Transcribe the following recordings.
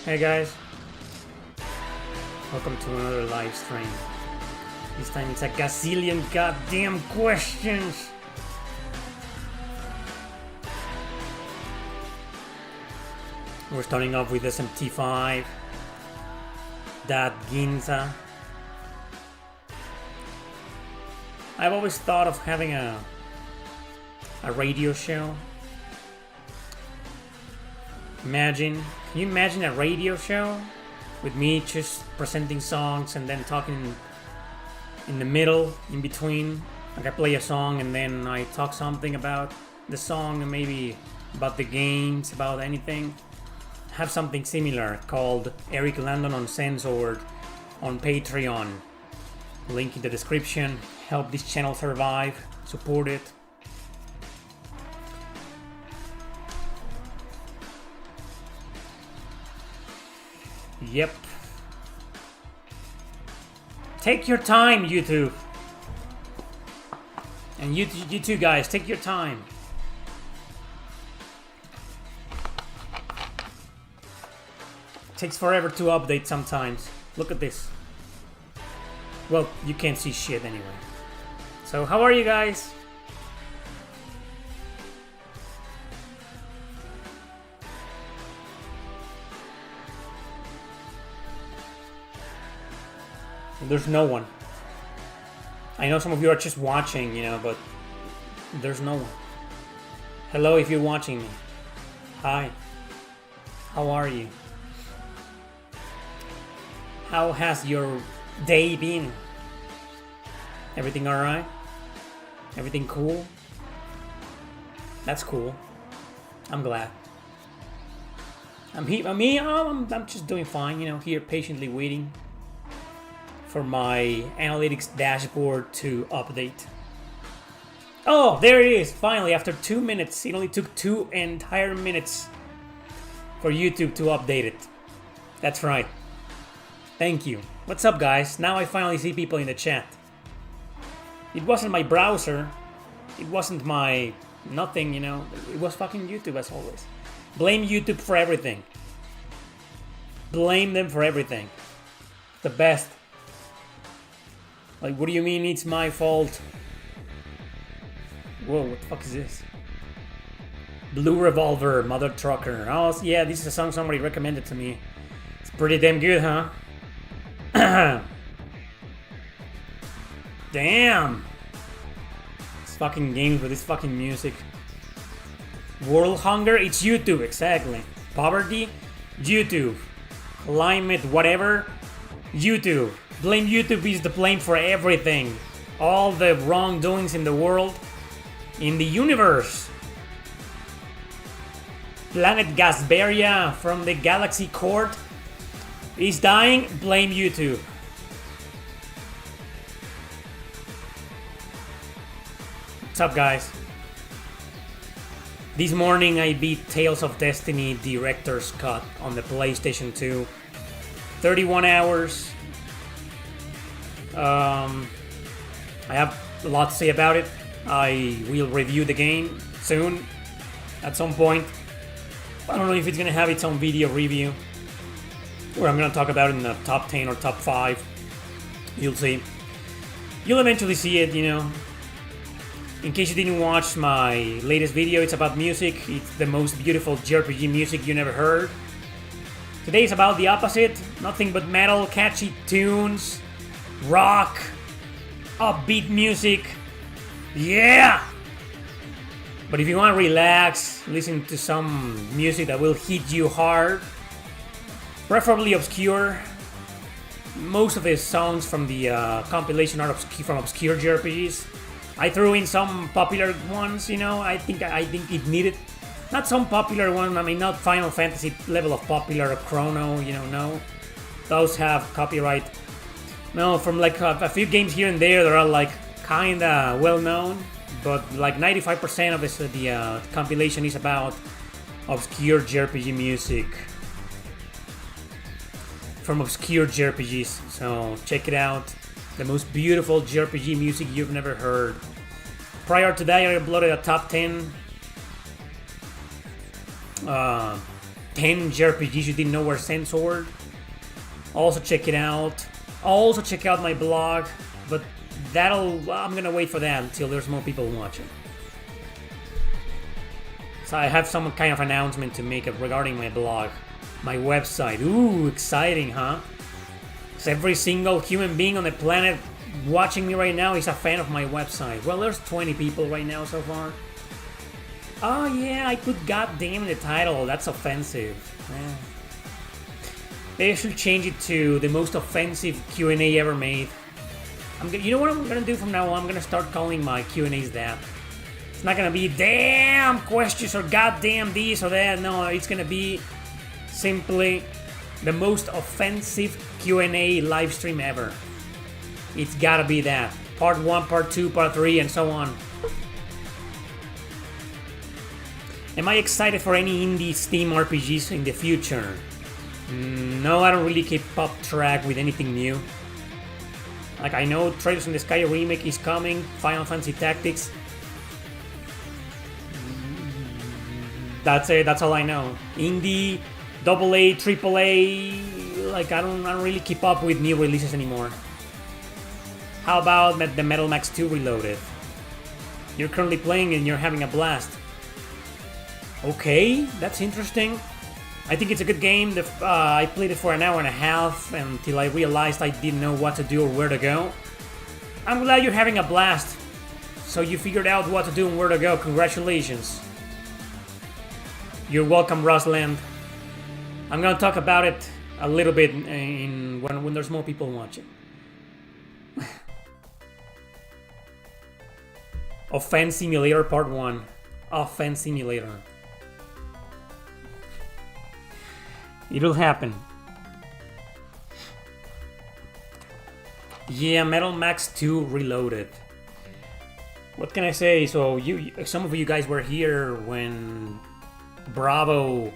Hey guys, welcome to another live stream. This time it's a gazillion goddamn questions. We're starting off with SMT5, that Ginza. I've always thought of having a radio show. Can you imagine a radio show with me just presenting songs and then talking in the middle, in between? Like I play a song and then I talk something about the song and maybe about the games, about anything. Have something similar called Eric Landon Uncensored on Patreon. Link in the description. Help this channel survive. Support it. Yep. Take your time, YouTube. And you too, guys. Take your time. Takes forever to update sometimes. Look at this. Well, you can't see shit anyway. So, how are you guys? There's no one. I know some of you are just watching, but there's no one. Hello if you're watching me. Hi. How are you? How has your day been? Everything alright? Everything cool? That's cool. I'm glad. I'm just doing fine, here patiently waiting for my analytics dashboard to update. Oh, there it is! Finally, after 2 minutes. It only took 2 entire minutes for YouTube to update it. That's right. Thank you. What's up, guys? Now I finally see people in the chat. It wasn't my browser. It wasn't my nothing, It was fucking YouTube as always. Blame YouTube for everything. Blame them for everything. The best. Like, what do you mean it's my fault? Whoa, what the fuck is this? Blue Revolver, Mother Trucker. Oh, yeah, this is a song somebody recommended to me. It's pretty damn good, huh? Damn! This fucking games with this fucking music. World hunger? It's YouTube, exactly. Poverty? YouTube. Climate, whatever? YouTube. Blame YouTube is the blame for everything. All the wrongdoings in the world, in the universe. Planet Gasberia from the Galaxy Court is dying. Blame YouTube. What's up, guys? This morning I beat Tales of Destiny Director's Cut on the PlayStation 2. 31 hours. I have a lot to say about it. I will review the game soon, at some point. I don't know if it's gonna have its own video review, or I'm gonna talk about it in the top 10 or top 5. You'll see. You'll eventually see it, In case you didn't watch my latest video, it's about music. It's the most beautiful JRPG music you never heard. Today is about the opposite. Nothing but metal, catchy tunes, rock, upbeat music. Yeah! But if you want to relax, listen to some music that will hit you hard, preferably obscure. Most of the songs from the compilation are from obscure JRPGs. I threw in some popular ones, I think it needed. Not some popular one, not Final Fantasy level of popular, Chrono, no. Those have copyright. No, from like a few games here and there that are like kinda well known, but like 95% of the compilation is about obscure JRPG music from obscure JRPGs. So check it out. The most beautiful JRPG music you've never heard. Prior to that, I uploaded a top 10 10 JRPGs you didn't know were censored. Also check it out. Also check out my blog, but I'm gonna wait for that until there's more people watching. So I have some kind of announcement to make regarding my blog, my website. Ooh, exciting, huh? So every single human being on the planet watching me right now is a fan of my website. Well, there's 20 people right now so far. Oh yeah, I put goddamn in the title. That's offensive. Yeah. They should change it to the most offensive Q&A ever made. You know what I'm gonna do from now on? I'm gonna start calling my Q&As that. It's not gonna be damn questions or goddamn this or that. No, it's gonna be simply the most offensive Q&A live stream ever. It's gotta be that. Part 1, Part 2, Part 3, and so on. Am I excited for any indie Steam RPGs in the future? No, I don't really keep up track with anything new. Like, I know Trails in the Sky remake is coming, Final Fantasy Tactics. That's it, that's all I know. Indie, AA, AAA, like I don't really keep up with new releases anymore. How about the Metal Max 2 Reloaded? You're currently playing and you're having a blast. Okay, that's interesting. I think it's a good game. I played it for an hour and a half until I realized I didn't know what to do or where to go. I'm glad you're having a blast. So you figured out what to do and where to go. Congratulations. You're welcome, Rosland. I'm gonna talk about it a little bit when there's more people watching. Offense Simulator Part 1. Offense Simulator. It'll happen. Yeah, Metal Max 2 Reloaded. What can I say? So some of you guys were here when Bravo.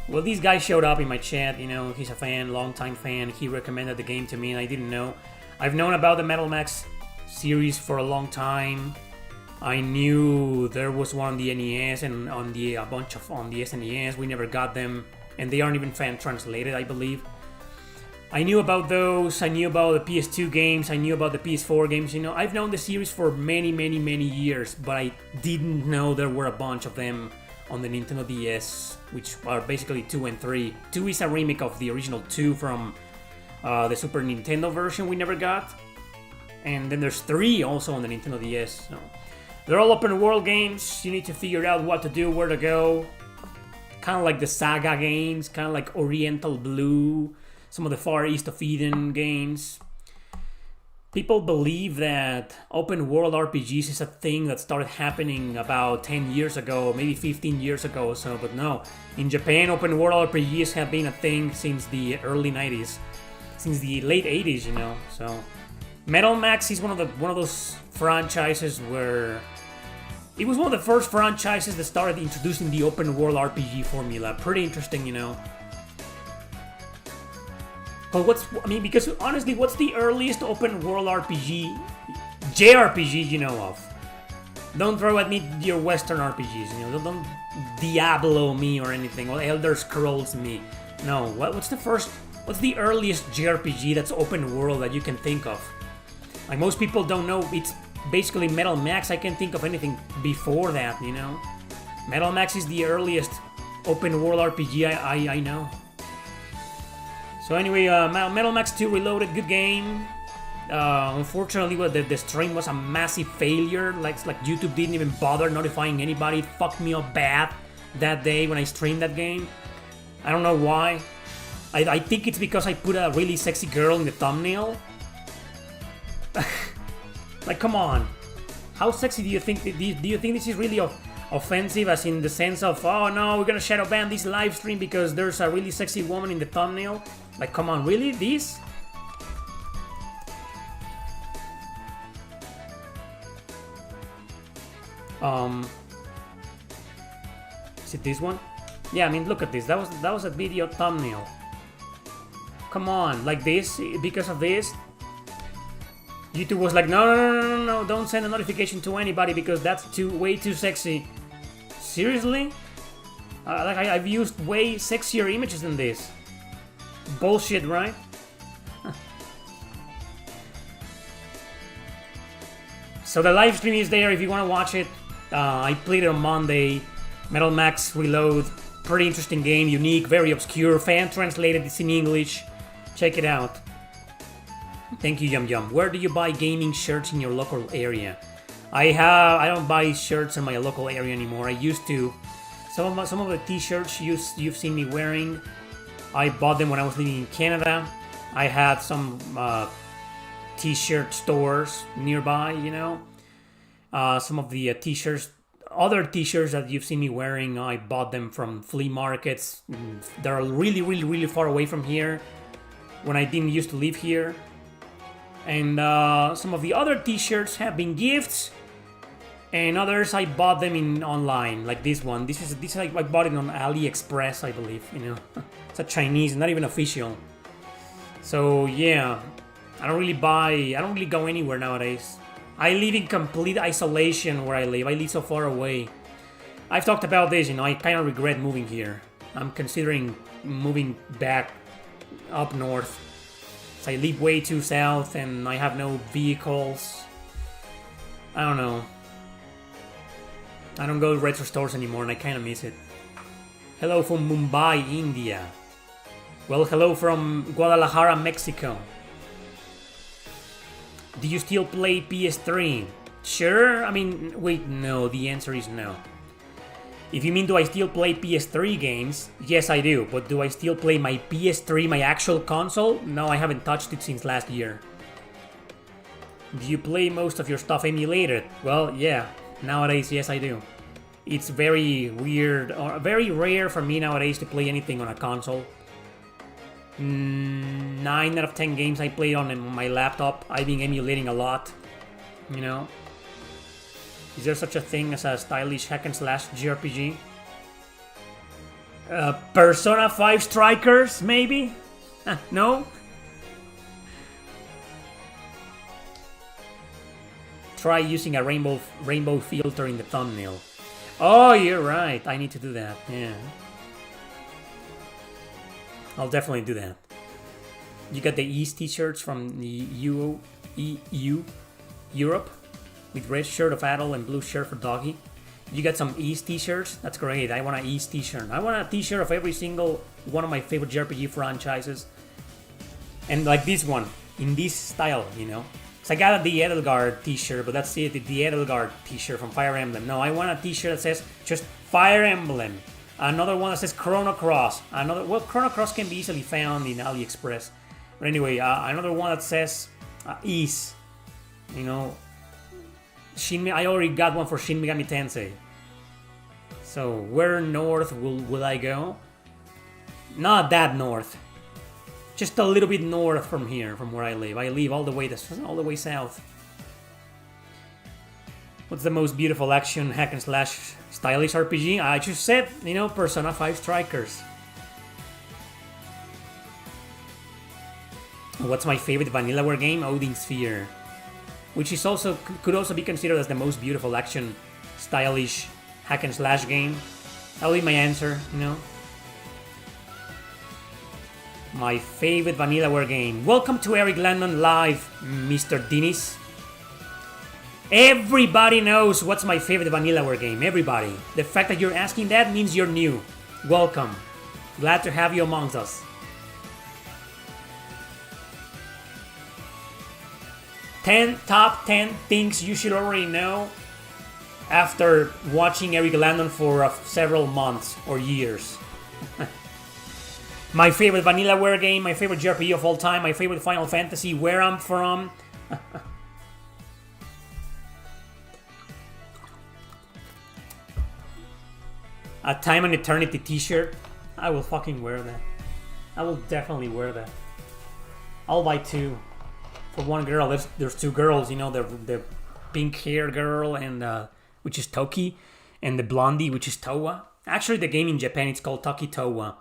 Well, these guys showed up in my chat. You know, he's a fan, long-time fan. He recommended the game to me, and I didn't know. I've known about the Metal Max series for a long time. I knew there was one on the NES and on the SNES. We never got them. And they aren't even fan translated, I believe. I knew about those, I knew about the PS2 games, I knew about the PS4 games. You know, I've known the series for many years, but I didn't know there were a bunch of them on the Nintendo DS, which are basically 2 and 3. 2 is a remake of the original 2 from the Super Nintendo version we never got. And then there's 3 also on the Nintendo DS. So they're all open world games. You need to figure out what to do, where to go. Kind of like the Saga games, kind of like Oriental Blue, some of the Far East of Eden games. People believe that open world RPGs is a thing that started happening about 10 years ago, maybe 15 years ago or so, but no. In Japan, open world RPGs have been a thing since the early 90s, since the late 80s, you know. So Metal Max is one of those franchises where it was one of the first franchises that started introducing the open world RPG formula. Pretty interesting, you know. But because honestly, what's the earliest open world JRPG you know of? Don't throw at me your Western RPGs, you know. Don't Diablo me or anything, or Elder Scrolls me. No, what's the earliest JRPG that's open world that you can think of? Like, most people don't know. It's basically Metal Max. I can't think of anything before that, you know. Metal Max is the earliest open world RPG I know. So anyway, Metal Max 2 Reloaded, good game. Unfortunately, the stream was a massive failure. Like YouTube didn't even bother notifying anybody. It fucked me up bad that day when I streamed that game. I don't know why. I think it's because I put a really sexy girl in the thumbnail. Like, come on. How sexy do you think? Do you think this is really offensive, as in the sense of, oh no, we're gonna shadow ban this live stream because there's a really sexy woman in the thumbnail? Like, come on, really? This? Is it this one? Yeah, I mean, look at this. That was a video thumbnail. Come on, like this? Because of this? YouTube was like, no, don't send a notification to anybody because that's way too sexy. Seriously? I've used way sexier images than this. Bullshit, right? So the live stream is there if you want to watch it. I played it on Monday. Metal Max Reload. Pretty interesting game, unique, very obscure. Fan translated, it's in English. Check it out. Thank you, Yum Yum. Where do you buy gaming shirts in your local area? I don't buy shirts in my local area anymore. I used to. Some of the t-shirts you've seen me wearing, I bought them when I was living in Canada. I had some t-shirt stores nearby, you know. Some of the t-shirts, other t-shirts that you've seen me wearing, I bought them from flea markets. They're really, really, really far away from here when I didn't used to live here. And some of the other t-shirts have been gifts, and others I bought them in online, like this one. This is like I bought it on AliExpress, I believe. You know, it's a Chinese, not even official. So yeah, I don't really go anywhere nowadays. I live in complete isolation where I live. I live so far away. I've talked about this, you know, I kind of regret moving here. I'm considering moving back up north. So I live way too south and I have no vehicles. I don't know. I don't go to retro stores anymore and I kind of miss it. Hello from Mumbai, India. Well, hello from Guadalajara, Mexico. Do you still play PS3? Sure. I mean, wait, no. The answer is no. If you mean do I still play PS3 games? Yes, I do. But do I still play my PS3, my actual console? No, I haven't touched it since last year. Do you play most of your stuff emulated? Well, yeah. Nowadays, yes, I do. It's very weird, or very rare for me nowadays to play anything on a console. 9 out of 10 games I play on my laptop, I've been emulating a lot. You know? Is there such a thing as a stylish hack and slash JRPG? Persona 5 Strikers, maybe? No? Try using a rainbow filter in the thumbnail. Oh, you're right. I need to do that. Yeah. I'll definitely do that. You got the East t-shirts from the EU, Europe, with red shirt of Adel and blue shirt for Doggy. You got some East t-shirts? That's great. I want an East t-shirt. I want a t-shirt of every single one of my favorite JRPG franchises. And like this one, in this style, you know. So I got the Edelgard t-shirt, but that's it, the Edelgard t-shirt from Fire Emblem. No, I want a t-shirt that says just Fire Emblem. Another one that says Chrono Cross. Well, Chrono Cross can be easily found in AliExpress. But anyway, another one that says Ease. You know, I already got one for Shin Megami Tensei. So where north will I go? Not that north. Just a little bit north from here, from where I live. I live all the way south. What's the most beautiful action hack and slash stylish RPG? I just said, you know, Persona 5 Strikers. What's my favorite Vanillaware game? Odin Sphere, which is could also be considered as the most beautiful action stylish hack and slash game. That'll be my answer, you know. My favorite Vanillaware game. Welcome to Eric Landon Live, Mr. Dinis. Everybody knows what's my favorite Vanillaware game. Everybody. The fact that you're asking that means you're new. Welcome. Glad to have you amongst us. Top 10 things you should already know after watching Eric Landon for several months or years. My favorite Vanillaware game, my favorite JRPG of all time, my favorite Final Fantasy, where I'm from. A Time and Eternity t-shirt. I will fucking wear that. I will definitely wear that. I'll buy two. For one girl, there's two girls, you know, the pink hair girl, and which is Toki, and the blondie, which is Towa. Actually, the game in Japan, it's called Toki Towa.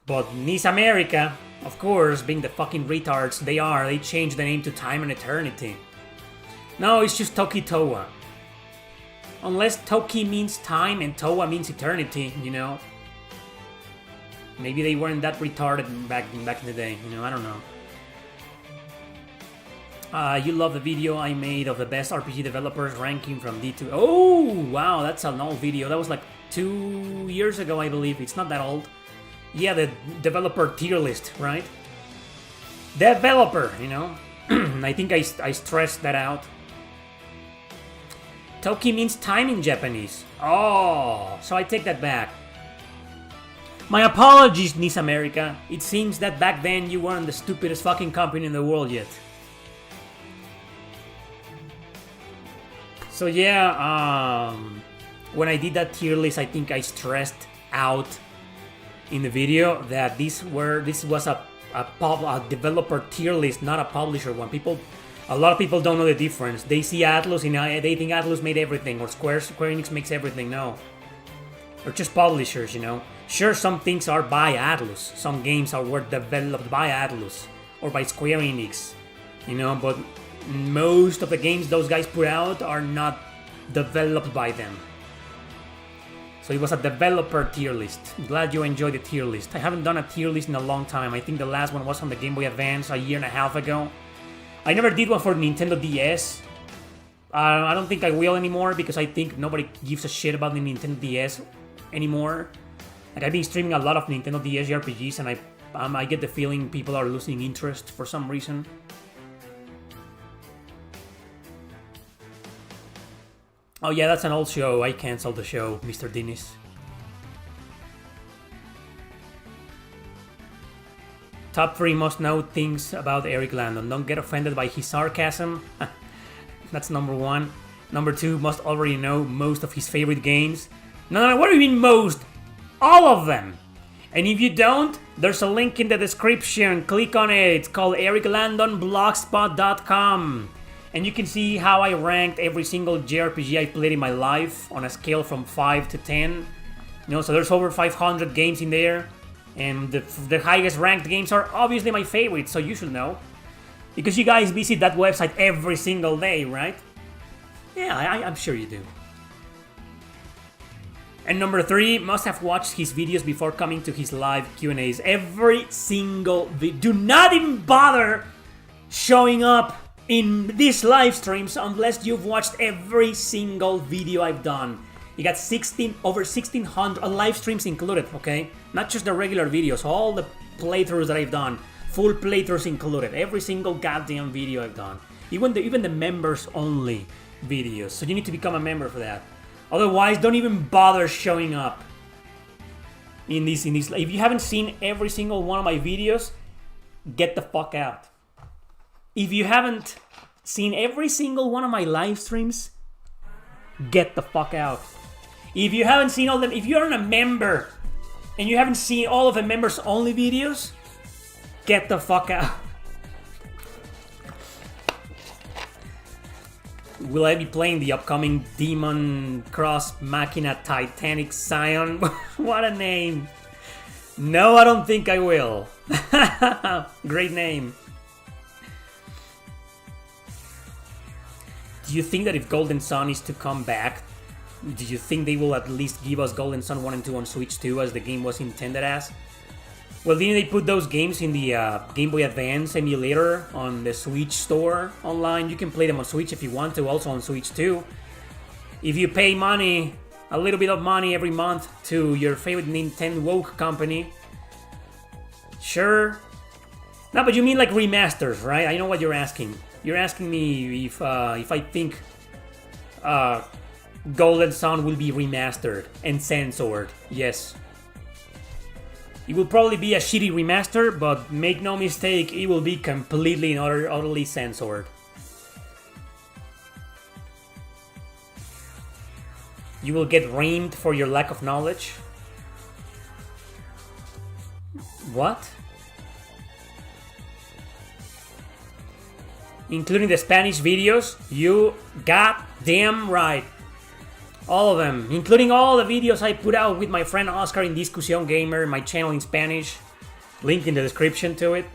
But Miss America, of course, being the fucking retards they changed the name to Time and Eternity. No, it's just Toki Towa. Unless Toki means time and Towa means eternity, you know. Maybe they weren't that retarded back in the day. You know, I don't know. You love the video I made of the best RPG developers ranking from D2. Oh, wow, that's an old video. That was like 2 years ago, I believe. It's not that old. Yeah, the developer tier list, right? Developer, you know. I think I stressed that out. Toki means time in Japanese. Oh, so I take that back. My apologies, Nis America. It seems that back then you weren't the stupidest fucking company in the world yet. So yeah, when I did that tier list, I think I stressed out in the video that this was a developer tier list, not a publisher one. A lot of people don't know the difference. They see Atlus and they think Atlus made everything, or Square Enix makes everything. No, they're just publishers, you know. Sure, some things are by Atlus, some games were developed by Atlus or by Square Enix, you know, but most of the games those guys put out are not developed by them. So it was a developer tier list. Glad you enjoyed the tier list. I haven't done a tier list in a long time. I think the last one was on the Game Boy Advance a year and a half ago. I never did one for Nintendo DS. I don't think I will anymore because I think nobody gives a shit about the Nintendo DS anymore. Like, I've been streaming a lot of Nintendo DS RPGs and I get the feeling people are losing interest for some reason. Oh yeah, that's an old show. I canceled the show, Mr. Dennis. Top 3 most know things about Eric Landon. Don't get offended by his sarcasm. That's number 1. Number 2, must already know most of his favorite games. No, what do you mean most? All of them! And if you don't, there's a link in the description. Click on it. It's called ericlandonblogspot.com. And you can see how I ranked every single JRPG I played in my life on a scale from 5 to 10. You know, so there's over 500 games in there. And the highest ranked games are obviously my favorites, so you should know. Because you guys visit that website every single day, right? Yeah, I'm sure you do. And number 3, must have watched his videos before coming to his live Q&As. Every single video. Do not even bother showing up in these live streams unless you've watched every single video I've done. You got over 1,600 live streams included, okay? Not just the regular videos, all the playthroughs that I've done. Full playthroughs included. Every single goddamn video I've done. Even the members only videos. So you need to become a member for that. Otherwise, don't even bother showing up in these. If you haven't seen every single one of my videos, get the fuck out. If you haven't seen every single one of my live streams, get the fuck out. If you haven't seen all them, if you're a member and you haven't seen all of the members only videos, get the fuck out. Will I be playing the upcoming Demon Cross Machina Titanic Scion? What a name. No, I don't think I will. Great name. Do you think that if Golden Sun is to come back, do you think they will at least give us Golden Sun 1 and 2 on Switch 2 as the game was intended as? Well, didn't they put those games in the Game Boy Advance emulator on the Switch store online? You can play them on Switch if you want to, also on Switch 2. If you pay money, a little bit of money every month to your favorite Nintendo woke company. Sure. No, but you mean like remasters, right? I know what you're asking. You're asking me if I think Golden Sun will be remastered and censored. Yes. It will probably be a shitty remaster, but make no mistake, it will be completely and utterly censored. You will get reamed for your lack of knowledge. What? Including the Spanish videos? You goddamn right. All of them, including all the videos I put out with my friend Oscar in Discusión Gamer, my channel in Spanish. Link in the description to it.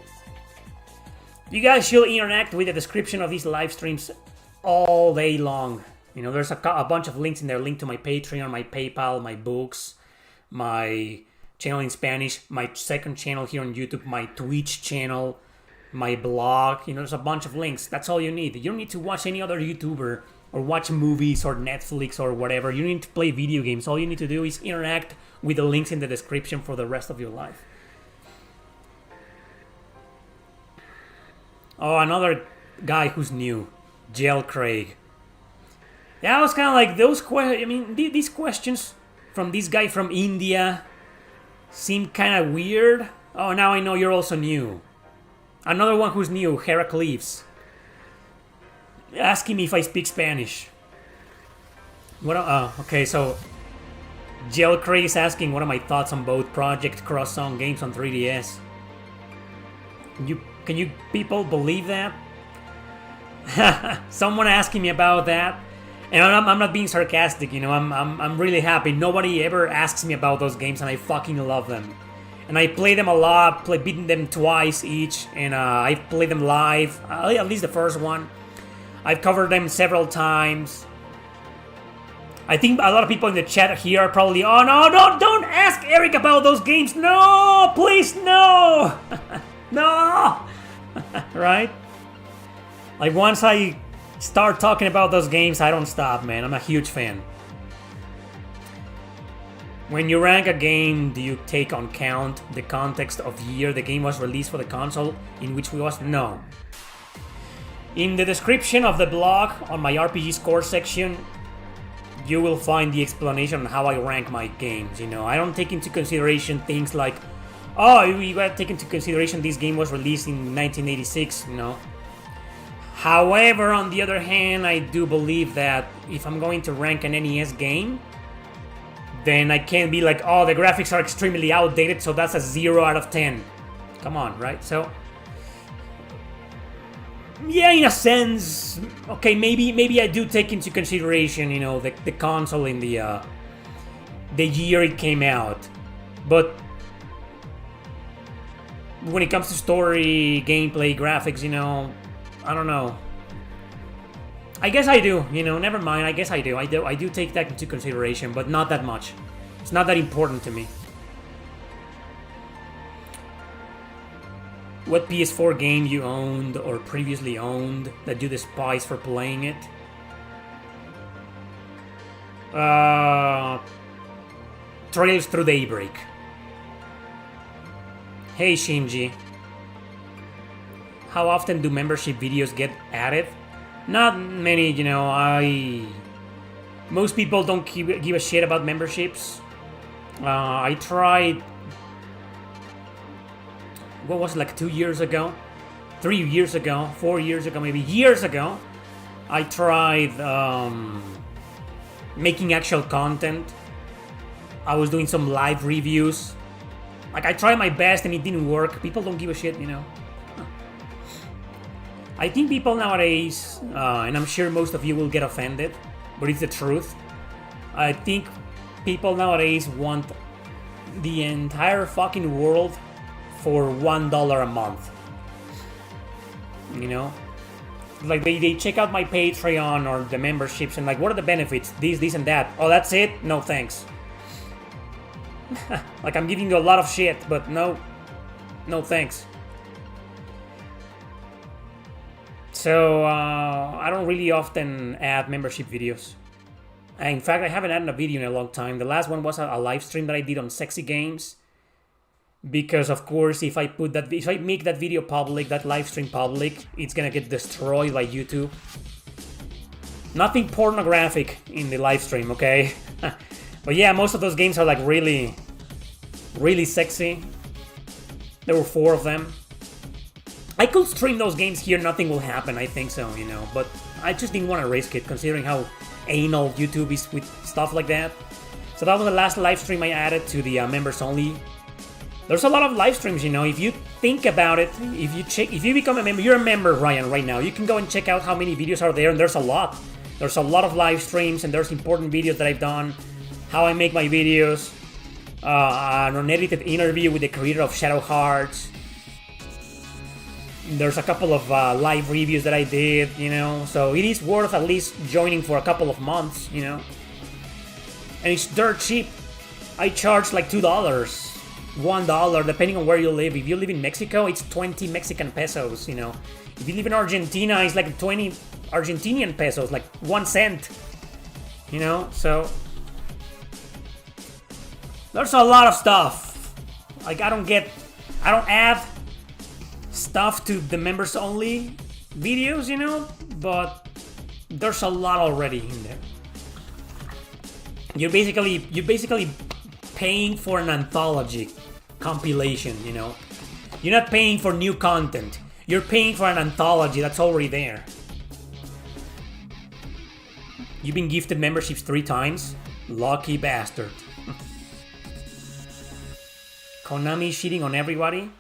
You guys should interact with the description of these live streams all day long. You know, there's a bunch of links in there. Link to my Patreon, my PayPal, my books, my channel in Spanish, my second channel here on YouTube, my Twitch channel, my blog. You know, there's a bunch of links. That's all you need. You don't need to watch any other YouTuber or watch movies or Netflix or whatever. You need to play video games. All you need to do is interact with the links in the description for the rest of your life. Oh, another guy who's new, Gel Craig. Yeah, I was kind of like those questions. I mean, these questions from this guy from India seem kind of weird. Oh, now I know you're also new. Another one who's new, Heracles. Asking me if I speak Spanish. What? Okay, so Gel Craig is asking what are my thoughts on both Project Cross Zone games on 3DS. Can you people believe that? Someone asking me about that, and I'm not being sarcastic. You know, I'm really happy. Nobody ever asks me about those games, and I fucking love them. And I play them a lot. Beaten them twice each, and I've played them live. At least the first one. I've covered them several times. I think a lot of people in the chat here are probably, oh no, don't ask Eric about those games. No, please, no. No. Right? Like once I start talking about those games, I don't stop, man. I'm a huge fan. When you rank a game, do you take on count the context of year the game was released for the console in which we was? No. In the description of the blog on my RPG score section, you will find the explanation on how I rank my games. You know, I don't take into consideration things like, oh, you gotta take into consideration this game was released in 1986, you know. However, on the other hand, I do believe that if I'm going to rank an NES game, then I can't be like, oh, the graphics are extremely outdated, so that's a 0 out of 10. Come on, right? So, yeah, in a sense, okay, maybe I do take into consideration, you know, the console in the year it came out. But when it comes to story, gameplay, graphics, you know, I don't know. I guess I do, you know, never mind, I guess I do. I do take that into consideration, but not that much. It's not that important to me. What PS4 game you owned or previously owned that you despise for playing it? Trails Through Daybreak. Hey Shinji. How often do membership videos get added? Not many, you know. Most people don't give a shit about memberships. I tried. What was it, like 2 years ago? 3 years ago? 4 years ago? Maybe years ago? I tried making actual content. I was doing some live reviews. Like, I tried my best and it didn't work. People don't give a shit, you know. I think people nowadays, and I'm sure most of you will get offended, but it's the truth. I think people nowadays want the entire fucking world for $1 a month. You know? Like they check out my Patreon or the memberships and like, what are the benefits? This and that. Oh, that's it? No thanks. Like, I'm giving you a lot of shit, but no thanks. So, I don't really often add membership videos. In fact, I haven't added a video in a long time. The last one was a live stream that I did on Sexy Games. Because, of course, if I make that video public, that live stream public, it's gonna get destroyed by YouTube. Nothing pornographic in the live stream, okay? But yeah, most of those games are like really, really sexy. There were 4 of them. I could stream those games here, nothing will happen, I think so, you know. But I just didn't want to risk it, considering how anal YouTube is with stuff like that. So that was the last live stream I added to the members only. There's a lot of live streams, you know. If you think about it, if you become a member, you're a member, Ryan, right now. You can go and check out how many videos are there, and there's a lot. There's a lot of live streams, and there's important videos that I've done. How I make my videos. An unedited interview with the creator of Shadow Hearts. There's a couple of live reviews that I did, you know. So it is worth at least joining for a couple of months, you know. And it's dirt cheap. I charge like $2. $1, depending on where you live. If you live in Mexico, it's 20 Mexican pesos, you know. If you live in Argentina, it's like 20 Argentinian pesos, like 1 cent. You know, so there's a lot of stuff. Like I don't add stuff to the members only videos, you know, but there's a lot already in there. You're basically paying for an anthology compilation, you know. You're not paying for new content. You're paying for an anthology that's already there. You've been gifted memberships 3 times? Lucky bastard. Konami shitting on everybody?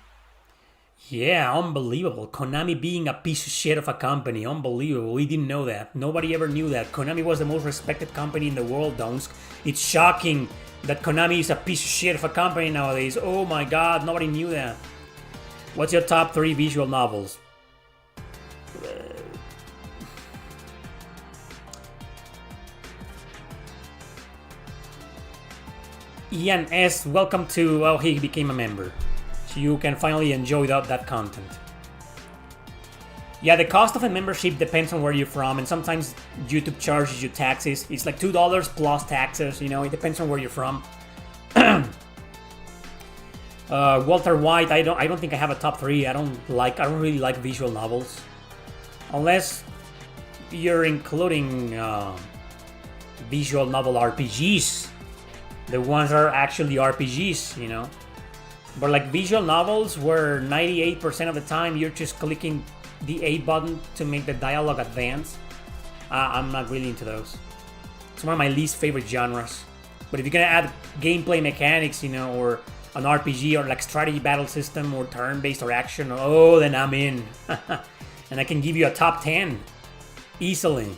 Yeah, unbelievable. Konami being a piece of shit of a company. Unbelievable. We didn't know that. Nobody ever knew that. Konami was the most respected company in the world, Donsk. It's shocking that Konami is a piece of shit of a company nowadays. Oh my god, nobody knew that. What's your top 3 visual novels? Ian S., welcome to... Well, he became a member. So you can finally enjoy that content. Yeah, the cost of a membership depends on where you're from, and sometimes YouTube charges you taxes. It's like $2 plus taxes, you know, it depends on where you're from. Walter White, I don't think I have a top 3. I don't really like visual novels. Unless you're including visual novel RPGs. The ones that are actually RPGs, you know. But like visual novels where 98% of the time you're just clicking the A button to make the dialogue advance, I'm not really into those. It's one of my least favorite genres. But if you're gonna add gameplay mechanics, you know, or an RPG or like strategy battle system or turn-based or action, oh, then I'm in. And I can give you a top 10 easily.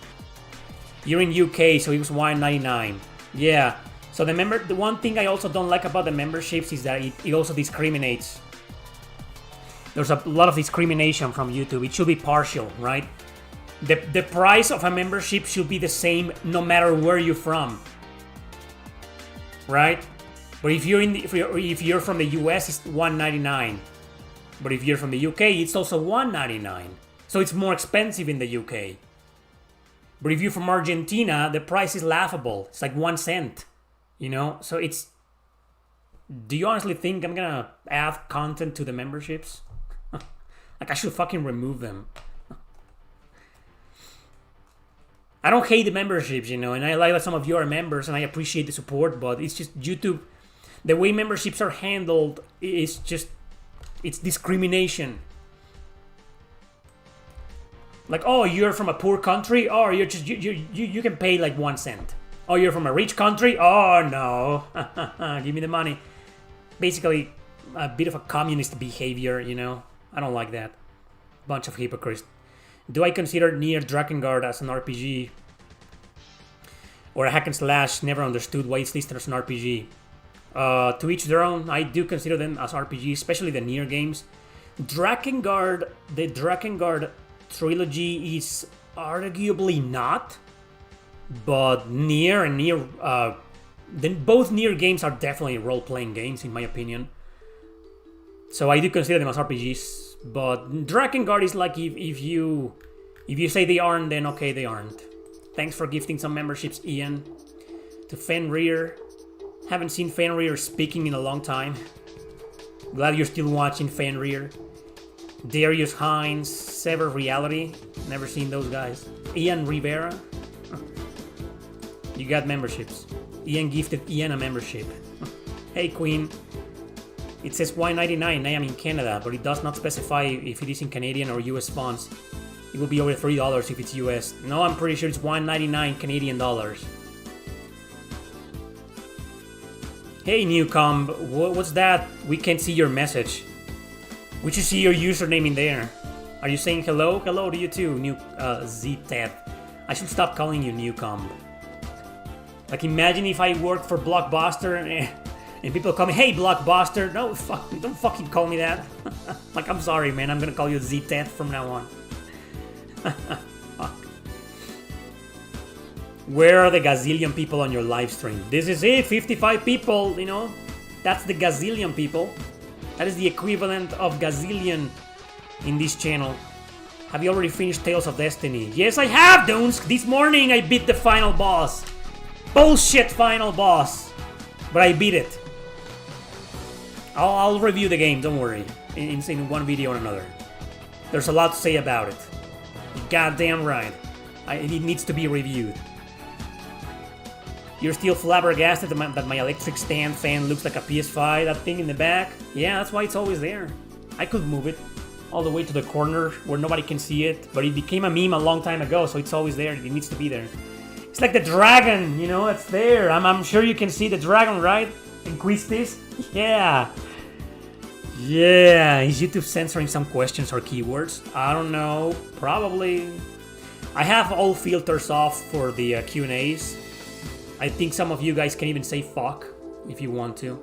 You're in UK, so it was $1.99. Yeah. So the one thing I also don't like about the memberships is that it also discriminates. There's a lot of discrimination from YouTube. It should be partial, right? The price of a membership should be the same no matter where you're from, right? But if you're from the US, it's $1.99. But if you're from the UK, it's also $1.99. So it's more expensive in the UK. But if you're from Argentina, the price is laughable. It's like 1 cent. You know, so it's... Do you honestly think I'm gonna add content to the memberships? Like, I should fucking remove them. I don't hate the memberships, you know, and I like that some of you are members and I appreciate the support, but it's just YouTube... The way memberships are handled is just... It's discrimination. Like, oh, you're from a poor country? Oh, you're just... You can pay like 1 cent. Oh, you're from a rich country? Oh, no. Give me the money. Basically, a bit of a communist behavior, you know? I don't like that. Bunch of hypocrites. Do I consider Nier Drakengard as an RPG? Or a hack and slash? Never understood why it's listed as an RPG. To each their own. I do consider them as RPGs, especially the Nier games. Drakengard, the Drakengard trilogy is arguably not. But Nier and Nier, then both Nier games are definitely role-playing games, in my opinion. So I do consider them as RPGs. But Drakengard is like if you say they aren't, then okay, they aren't. Thanks for gifting some memberships, Ian. To Fenrir. Haven't seen Fenrir speaking in a long time. Glad you're still watching Fenrir. Darius Hines, Sever Reality. Never seen those guys. Ian Rivera. You got memberships. Ian gifted Ian a membership. Hey Queen. It says $1.99. I am in Canada, but it does not specify if it is in Canadian or US funds. It will be over $3 if it's US. No, I'm pretty sure it's $1.99 Canadian dollars. Hey Newcomb, what's that? We can't see your message. We should see your username in there. Are you saying hello? Hello to you too, Z-Ted. I should stop calling you Newcomb. Like, imagine if I worked for Blockbuster and people call me, hey, Blockbuster. No, don't fucking call me that. Like, I'm sorry, man. I'm gonna call you Z-Ted from now on. Fuck. Where are the Gazillion people on your live stream? This is it, 55 people, you know. That's the Gazillion, people. That is the equivalent of Gazillion in this channel. Have you already finished Tales of Destiny? Yes, I have, Doons! This morning I beat the final boss. Bullshit final boss. But I beat it. I'll review the game, don't worry. In one video or another. There's a lot to say about it. You're goddamn right. It needs to be reviewed. You're still flabbergasted that my electric stand fan looks like a PS5, that thing in the back? Yeah, that's why it's always there. I could move it all the way to the corner where nobody can see it, but it became a meme a long time ago, so it's always there. It needs to be there. It's like the dragon, you know, it's there. I'm sure you can see the dragon, right? And Quistis? Yeah. Yeah, is YouTube censoring some questions or keywords? I don't know, probably. I have all filters off for the Q&As. I think some of you guys can even say fuck if you want to.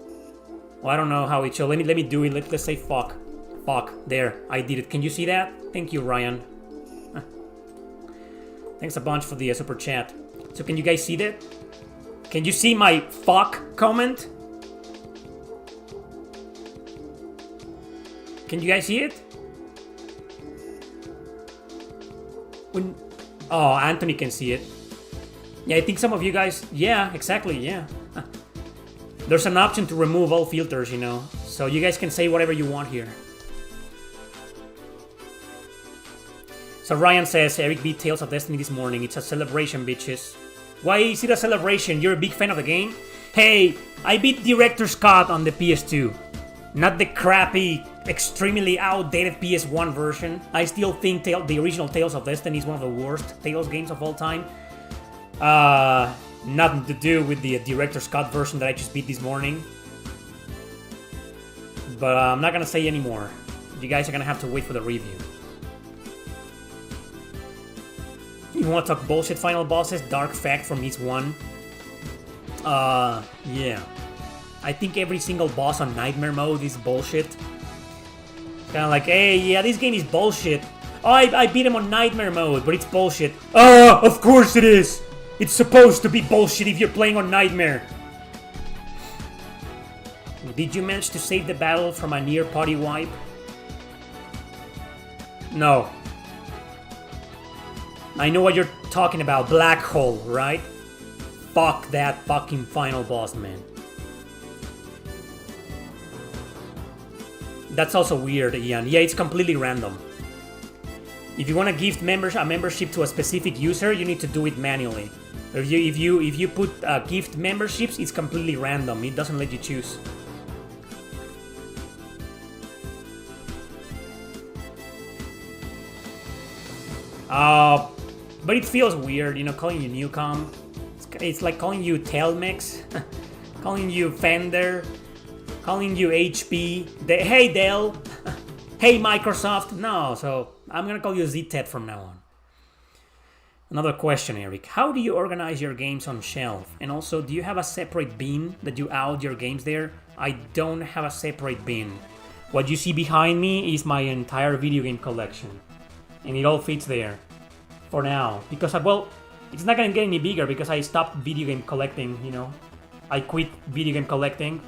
Well, I don't know how it should. Let me do it. Let's say fuck. Fuck. There, I did it. Can you see that? Thank you, Ryan. Thanks a bunch for the super chat. So can you guys see that? Can you see my fuck comment? Can you guys see it? Oh, Anthony can see it. Yeah, I think some of you guys... Yeah, exactly, yeah. There's an option to remove all filters, you know. So you guys can say whatever you want here. So Ryan says, Eric beat Tales of Destiny this morning. It's a celebration, bitches. Why is it a celebration? You're a big fan of the game? Hey, I beat Director's Cut on the PS2. Not the crappy, extremely outdated PS1 version. I still think the original Tales of Destiny is one of the worst Tales games of all time. Nothing to do with the Director's Cut version that I just beat this morning. But I'm not gonna say any more. You guys are gonna have to wait for the review. You wanna talk bullshit final bosses? Dark Fact from each one. Yeah. I think every single boss on Nightmare Mode is bullshit. Kinda like, hey, yeah, this game is bullshit. Oh, I beat him on Nightmare Mode, but it's bullshit. Oh, of course it is! It's supposed to be bullshit if you're playing on Nightmare. Did you manage to save the battle from a near party wipe? No. I know what you're talking about, Black Hole, right? Fuck that fucking final boss, man. That's also weird, Ian. Yeah, it's completely random. If you want to gift a membership to a specific user, you need to do it manually. If you put gift memberships, it's completely random. It doesn't let you choose. But it feels weird, you know, calling you Newcom. It's like calling you Telmex, calling you Fender, calling you HP. Hey Dell, hey Microsoft. No, so I'm gonna call you ZTED from now on. Another question, Eric. How do you organize your games on shelf? And also, do you have a separate bin that you out your games there? I don't have a separate bin. What you see behind me is my entire video game collection. And it all fits there. For now. Because, well, it's not gonna get any bigger because I stopped video game collecting, you know. I quit video game collecting.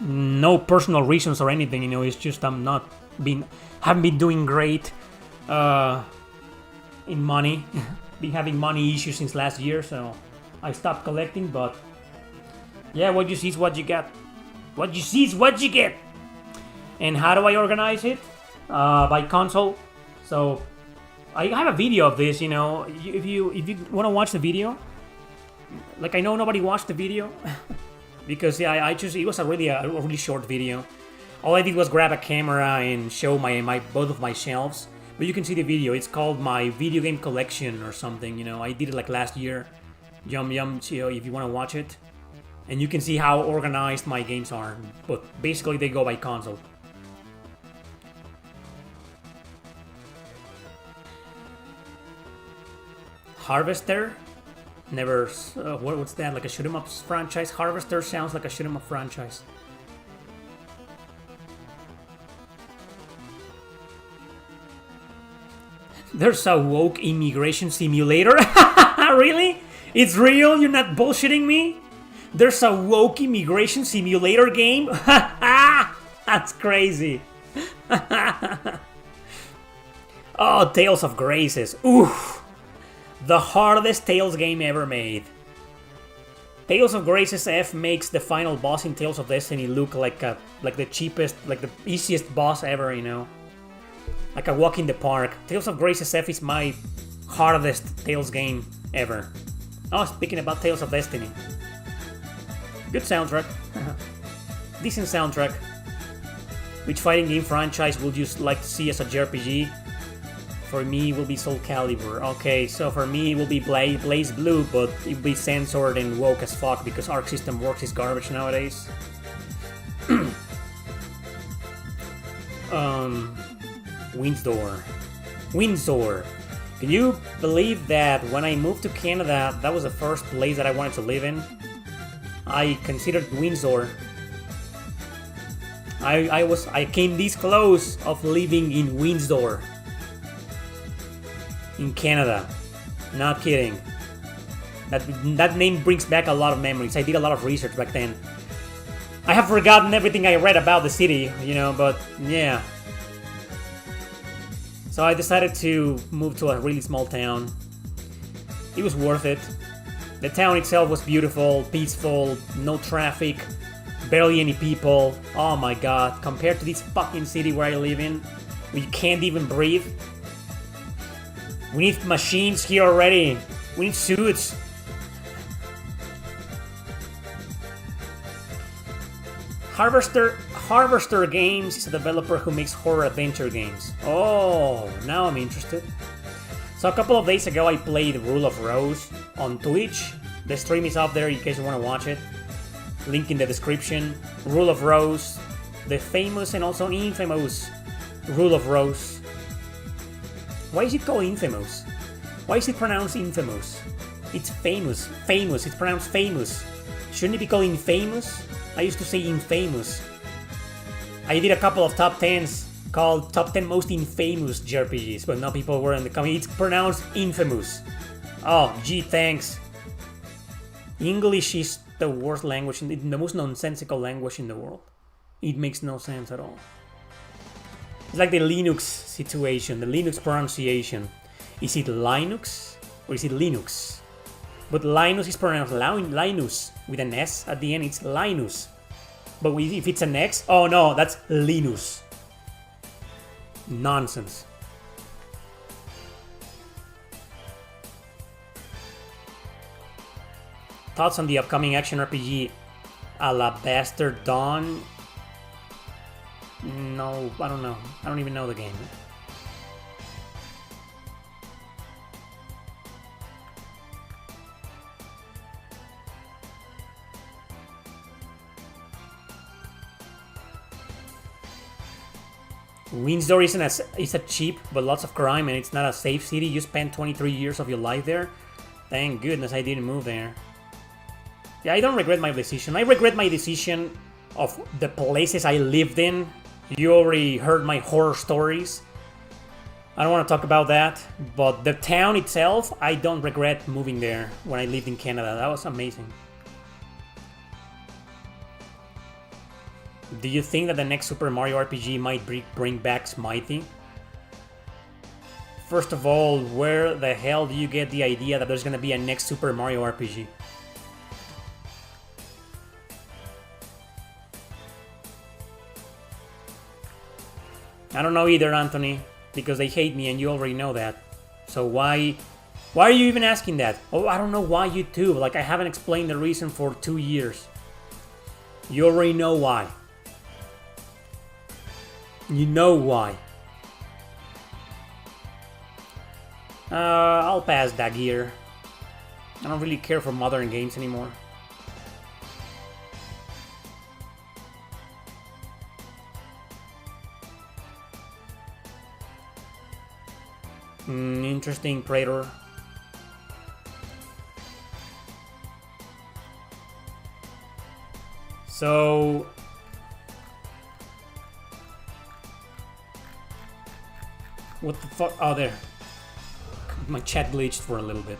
No personal reasons or anything, you know, it's just haven't been doing great in money. Been having money issues since last year, so I stopped collecting, but yeah, what you see is what you get. What you see is what you get. And how do I organize it? By console. So I have a video of this, you know. If you want to watch the video, like I know nobody watched the video because yeah, it was a really short video. All I did was grab a camera and show my both of my shelves. But you can see the video. It's called my video game collection or something, you know. I did it like last year. Yum, so if you want to watch it. And you can see how organized my games are. But basically they go by console. Harvester? Never... what's that? Like a shoot 'em up franchise? Harvester sounds like a shoot 'em up franchise. There's a woke immigration simulator? Really? It's real? You're not bullshitting me? There's a woke immigration simulator game? That's crazy. Oh, Tales of Graces. Oof. The hardest Tales game ever made. Tales of Graces F makes the final boss in Tales of Destiny look like the cheapest, like the easiest boss ever, you know? Like a walk in the park. Tales of Graces F is my hardest Tales game ever. Oh, speaking about Tales of Destiny. Good soundtrack. Decent soundtrack. Which fighting game franchise would you like to see as a JRPG? For me, it will be Soul Calibur. Okay, so for me, it will be Blaze Blue, but it will be censored and woke as fuck because Arc System Works is garbage nowadays. Windsor. Can you believe that when I moved to Canada, that was the first place that I wanted to live in? I considered Windsor. I came this close of living in Windsor. In Canada. Not kidding. That name brings back a lot of memories. I did a lot of research back then. I have forgotten everything I read about the city, you know, but yeah. So I decided to move to a really small town. It was worth it. The town itself was beautiful, peaceful, no traffic, barely any people. Oh my god, compared to this fucking city where I live in, where you can't even breathe. We need machines here already. We need suits. Harvester Games is a developer who makes horror adventure games. Oh, now I'm interested. So a couple of days ago I played Rule of Rose on Twitch. The stream is up there in case you want to watch it. Link in the description. Rule of Rose. The famous and also infamous Rule of Rose. Why is it called infamous? Why is it pronounced infamous? It's famous. Famous. It's pronounced famous. Shouldn't it be called infamous? I used to say infamous. I did a couple of top 10s called Top 10 Most Infamous JRPGs, but now people were in the comments. It's pronounced infamous. Oh, gee, thanks. English is the worst language, the most nonsensical language in the world. It makes no sense at all. It's like the Linux situation, the Linux pronunciation. Is it Linux or is it Linux? But Linus is pronounced Linus with an S at the end. It's Linus. But if it's an X, oh no, that's Linus. Nonsense. Thoughts on the upcoming action RPG Alabaster Dawn? No, I don't know. I don't even know the game. Windsor is a cheap but lots of crime, and it's not a safe city. You spent 23 years of your life there. Thank goodness I didn't move there. Yeah, I don't regret my decision. I regret my decision of the places I lived in. You already heard my horror stories. I don't want to talk about that, but the town itself, I don't regret moving there when I lived in Canada. That was amazing. Do you think that the next Super Mario RPG might bring back Smithy? First of all, where the hell do you get the idea that there's gonna be a next Super Mario RPG? I don't know either, Anthony, because they hate me and you already know that. So why are you even asking that? Oh, I don't know why you too. Like, I haven't explained the reason for 2 years. You already know why. You know why. I'll pass that gear. I don't really care for modern games anymore. Interesting, Praetor. So... what the fuck? Oh, there. My chat glitched for a little bit.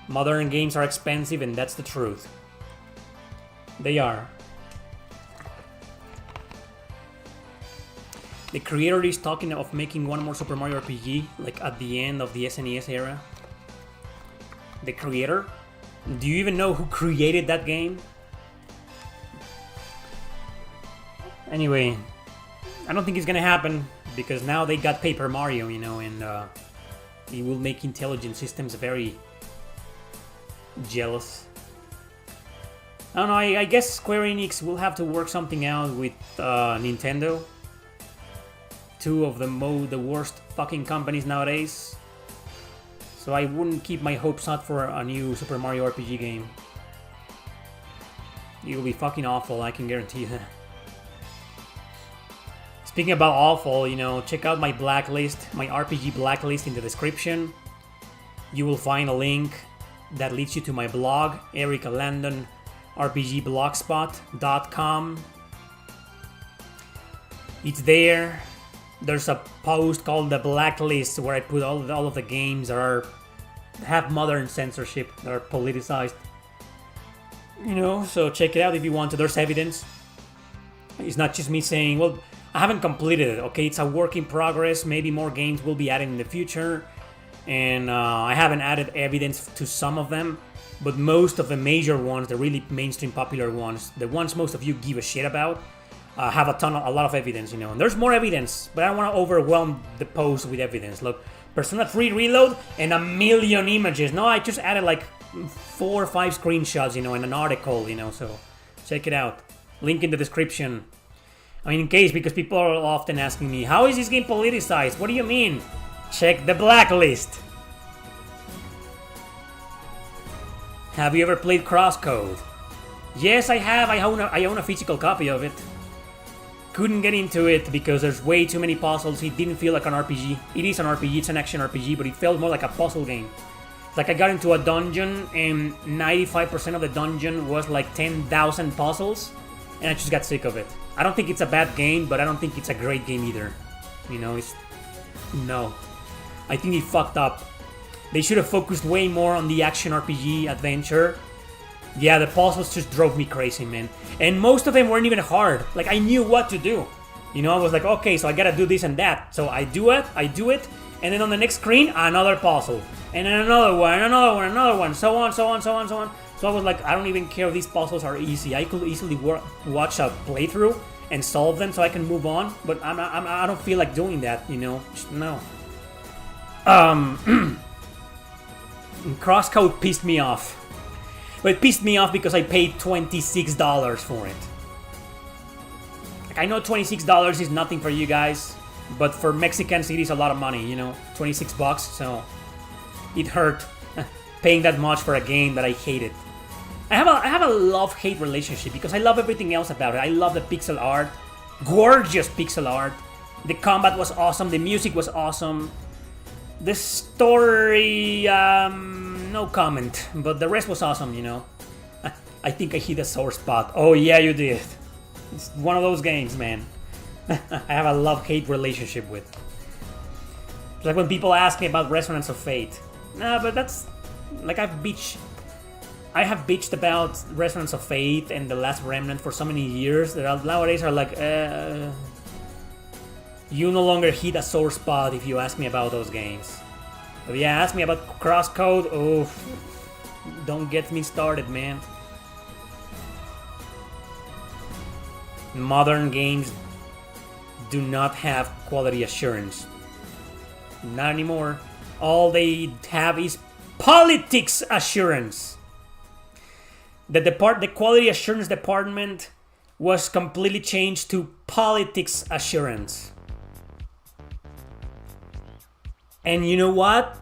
Modern games are expensive, and that's the truth. They are. The creator is talking of making one more Super Mario RPG, like at the end of the SNES era. The creator? Do you even know who created that game? Anyway, I don't think it's gonna happen because now they got Paper Mario, you know, and it will make intelligent systems very jealous. I don't know, I guess Square Enix will have to work something out with Nintendo. Two of the worst fucking companies nowadays. So I wouldn't keep my hopes up for a new Super Mario RPG game. It will be fucking awful, I can guarantee you that. Speaking about awful, you know, check out my blacklist, my RPG blacklist in the description. You will find a link that leads you to my blog, Eric Landon RPGblogspot.com. It's there. There's a post called the blacklist where I put all of the games that have modern censorship, that are politicized. You know, so check it out if you want to. There's evidence. It's not just me saying, well, I haven't completed it, okay? It's a work in progress. Maybe more games will be added in the future. And I haven't added evidence to some of them. But most of the major ones, the really mainstream popular ones, the ones most of you give a shit about, have a lot of evidence, you know. And there's more evidence, but I don't want to overwhelm the post with evidence. Look, Persona 3 Reload and 1 million images. No, I just added like 4 or 5 screenshots, you know, in an article, you know, so check it out. Link in the description. I mean, in case, because people are often asking me, how is this game politicized? What do you mean? Check the blacklist. Have you ever played Crosscode? Yes, I have. I own a physical copy of it. Couldn't get into it because there's way too many puzzles. It didn't feel like an RPG. It is an RPG, it's an action RPG, but it felt more like a puzzle game. Like I got into a dungeon and 95% of the dungeon was like 10,000 puzzles, and I just got sick of it. I don't think it's a bad game, but I don't think it's a great game either. You know, no. I think they fucked up. They should have focused way more on the action RPG adventure. Yeah, the puzzles just drove me crazy, man. And most of them weren't even hard. Like, I knew what to do. You know, I was like, okay, so I gotta do this and that. So I do it, and then on the next screen, another puzzle. And then another one, so on. So I was like, I don't even care if these puzzles are easy. I could easily watch a playthrough and solve them so I can move on. But I don't feel like doing that, you know? Just, no. Crosscode pissed me off. But it pissed me off because I paid $26 for it. Like, I know $26 is nothing for you guys, but for Mexicans it is a lot of money, you know, 26 bucks, so it hurt paying that much for a game that I hated. I have a love-hate relationship because I love everything else about it. I love the pixel art, gorgeous pixel art. The combat was awesome, the music was awesome. The story, no comment, but the rest was awesome, you know. I think I hit a sore spot. Oh yeah, you did. It's one of those games, man. I have a love-hate relationship with. It's like when people ask me about Resonance of Fate. Nah, but that's like I have bitched about Resonance of Fate and The Last Remnant for so many years that nowadays are like, you no longer hit a sore spot if you ask me about those games. But yeah, ask me about Crosscode. Oh, don't get me started, man. Modern games do not have quality assurance. Not anymore. All they have is politics assurance. The quality assurance department was completely changed to politics assurance. And you know what?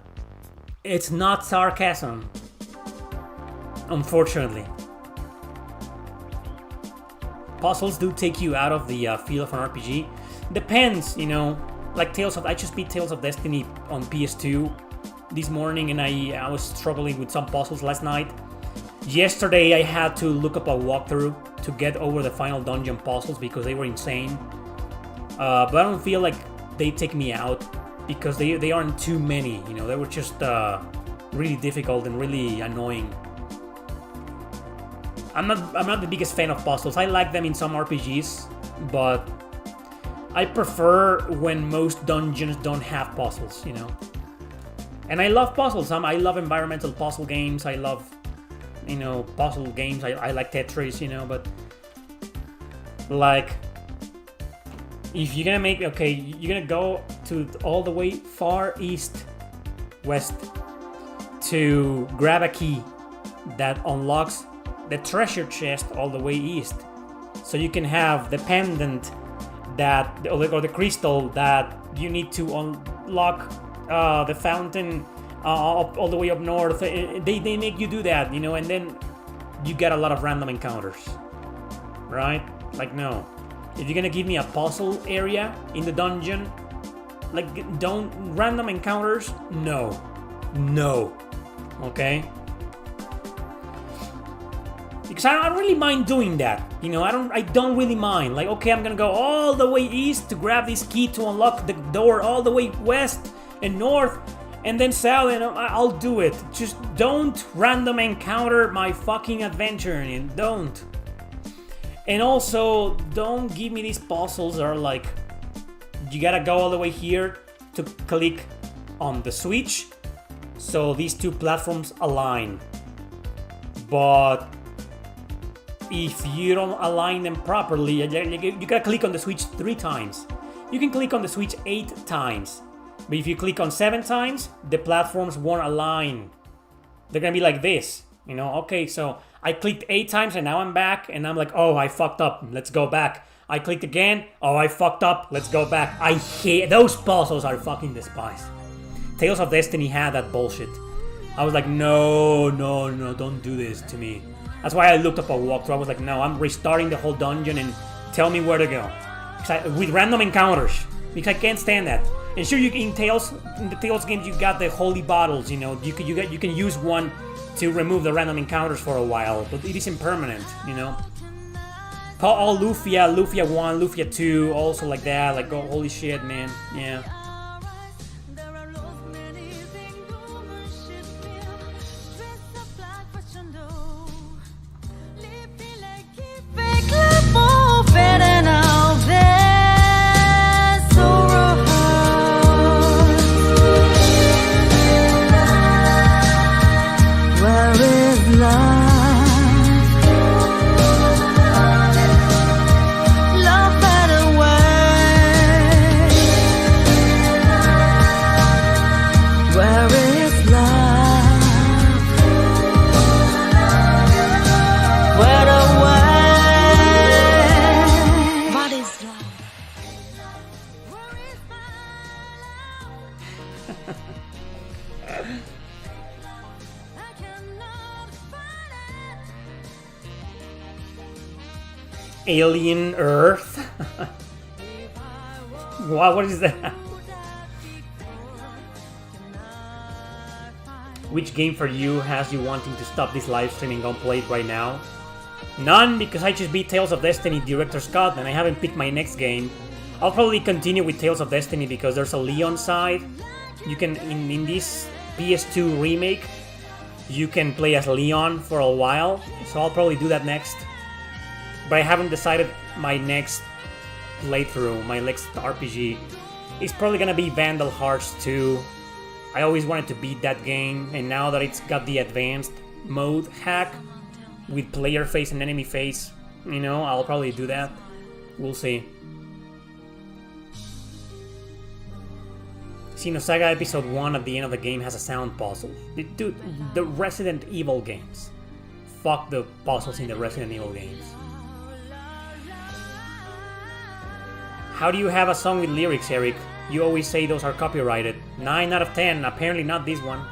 It's not sarcasm. Unfortunately. Puzzles do take you out of the feel of an RPG. Depends, you know. Like I just beat Tales of Destiny on PS2 this morning, and I was struggling with some puzzles last night. Yesterday I had to look up a walkthrough to get over the final dungeon puzzles because they were insane. But I don't feel like they take me out because they aren't too many, you know. They were just really difficult and really annoying. I'm not the biggest fan of puzzles. I like them in some RPGs, but I prefer when most dungeons don't have puzzles, you know. And I love puzzles. I love environmental puzzle games. I love, you know, puzzle games. I like Tetris, you know, but like, if you're gonna make, okay, you're gonna go to all the way far east, west, to grab a key that unlocks the treasure chest all the way east, so you can have the pendant that, or the crystal that you need to unlock the fountain up all the way up north. They make you do that, you know, and then you get a lot of random encounters, right? Like, no. If you're gonna give me a puzzle area in the dungeon, like, don't random encounters. No, okay. Because I don't really mind doing that, you know. I don't really mind. Like, okay, I'm gonna go all the way east to grab this key to unlock the door all the way west and north and then south, and I'll do it. Just don't random encounter my fucking adventure, and don't. And also, don't give me these puzzles that are like, you gotta go all the way here to click on the switch so these two platforms align. But if you don't align them properly, you gotta click on the switch 3 times. You can click on the switch 8 times. But if you click on 7 times, the platforms won't align. They're gonna be like this, you know? Okay, so I clicked 8 times and now I'm back and I'm like, oh, I fucked up, let's go back. I clicked again, oh, I fucked up, let's go back. I hate those puzzles, are fucking despised. Tales of Destiny had that bullshit. I was like, no, don't do this to me. That's why I looked up a walkthrough. I was like, no, I'm restarting the whole dungeon and tell me where to go. With random encounters, because I can't stand that. And sure, in the Tales games, you got the holy bottles, you know. You can use one to remove the random encounters for a while, but it is impermanent, you know. All Lufia 1, Lufia 2, also like that. Like, oh, holy shit, man. Yeah. Alien Earth? What is that? Which game for you has you wanting to stop this live stream and go play it right now? None, because I just beat Tales of Destiny Director's Cut and I haven't picked my next game. I'll probably continue with Tales of Destiny because there's a Leon side. You can, in this PS2 remake, you can play as Leon for a while, so I'll probably do that next. But I haven't decided my next playthrough, my next RPG. It's probably gonna be Vandal Hearts 2. I always wanted to beat that game, and now that it's got the advanced mode hack with player face and enemy face, you know, I'll probably do that. We'll see. Xenosaga Episode 1 at the end of the game has a sound puzzle. Dude, the Resident Evil games. Fuck the puzzles in the Resident Evil games. How do you have a song with lyrics, Eric? You always say those are copyrighted. 9 out of 10, apparently not this one.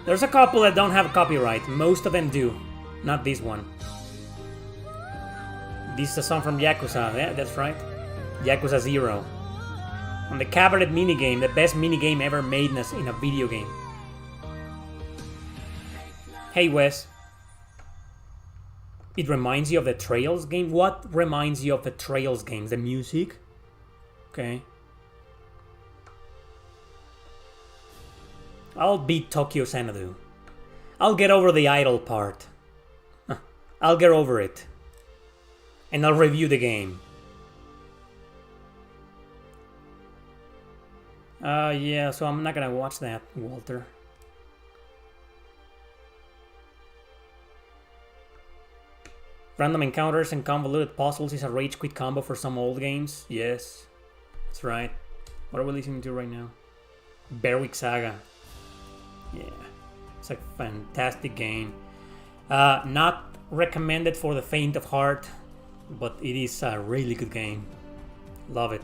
There's a couple that don't have copyright. Most of them do. Not this one. This is a song from Yakuza. Yeah, that's right. Yakuza 0. On the cabaret minigame, the best minigame ever made in a video game. Hey Wes. It reminds you of the Trails game? What reminds you of the Trails games? The music? Okay. I'll beat Tokyo Xanadu. I'll get over the idol part. I'll get over it. And I'll review the game. Yeah, so I'm not gonna watch that, Walter. Random encounters and convoluted puzzles is a rage quit combo for some old games. Yes, that's right. What are we listening to right now? Berwick Saga. Yeah, it's a fantastic game. Not recommended for the faint of heart, but it is a really good game. Love it.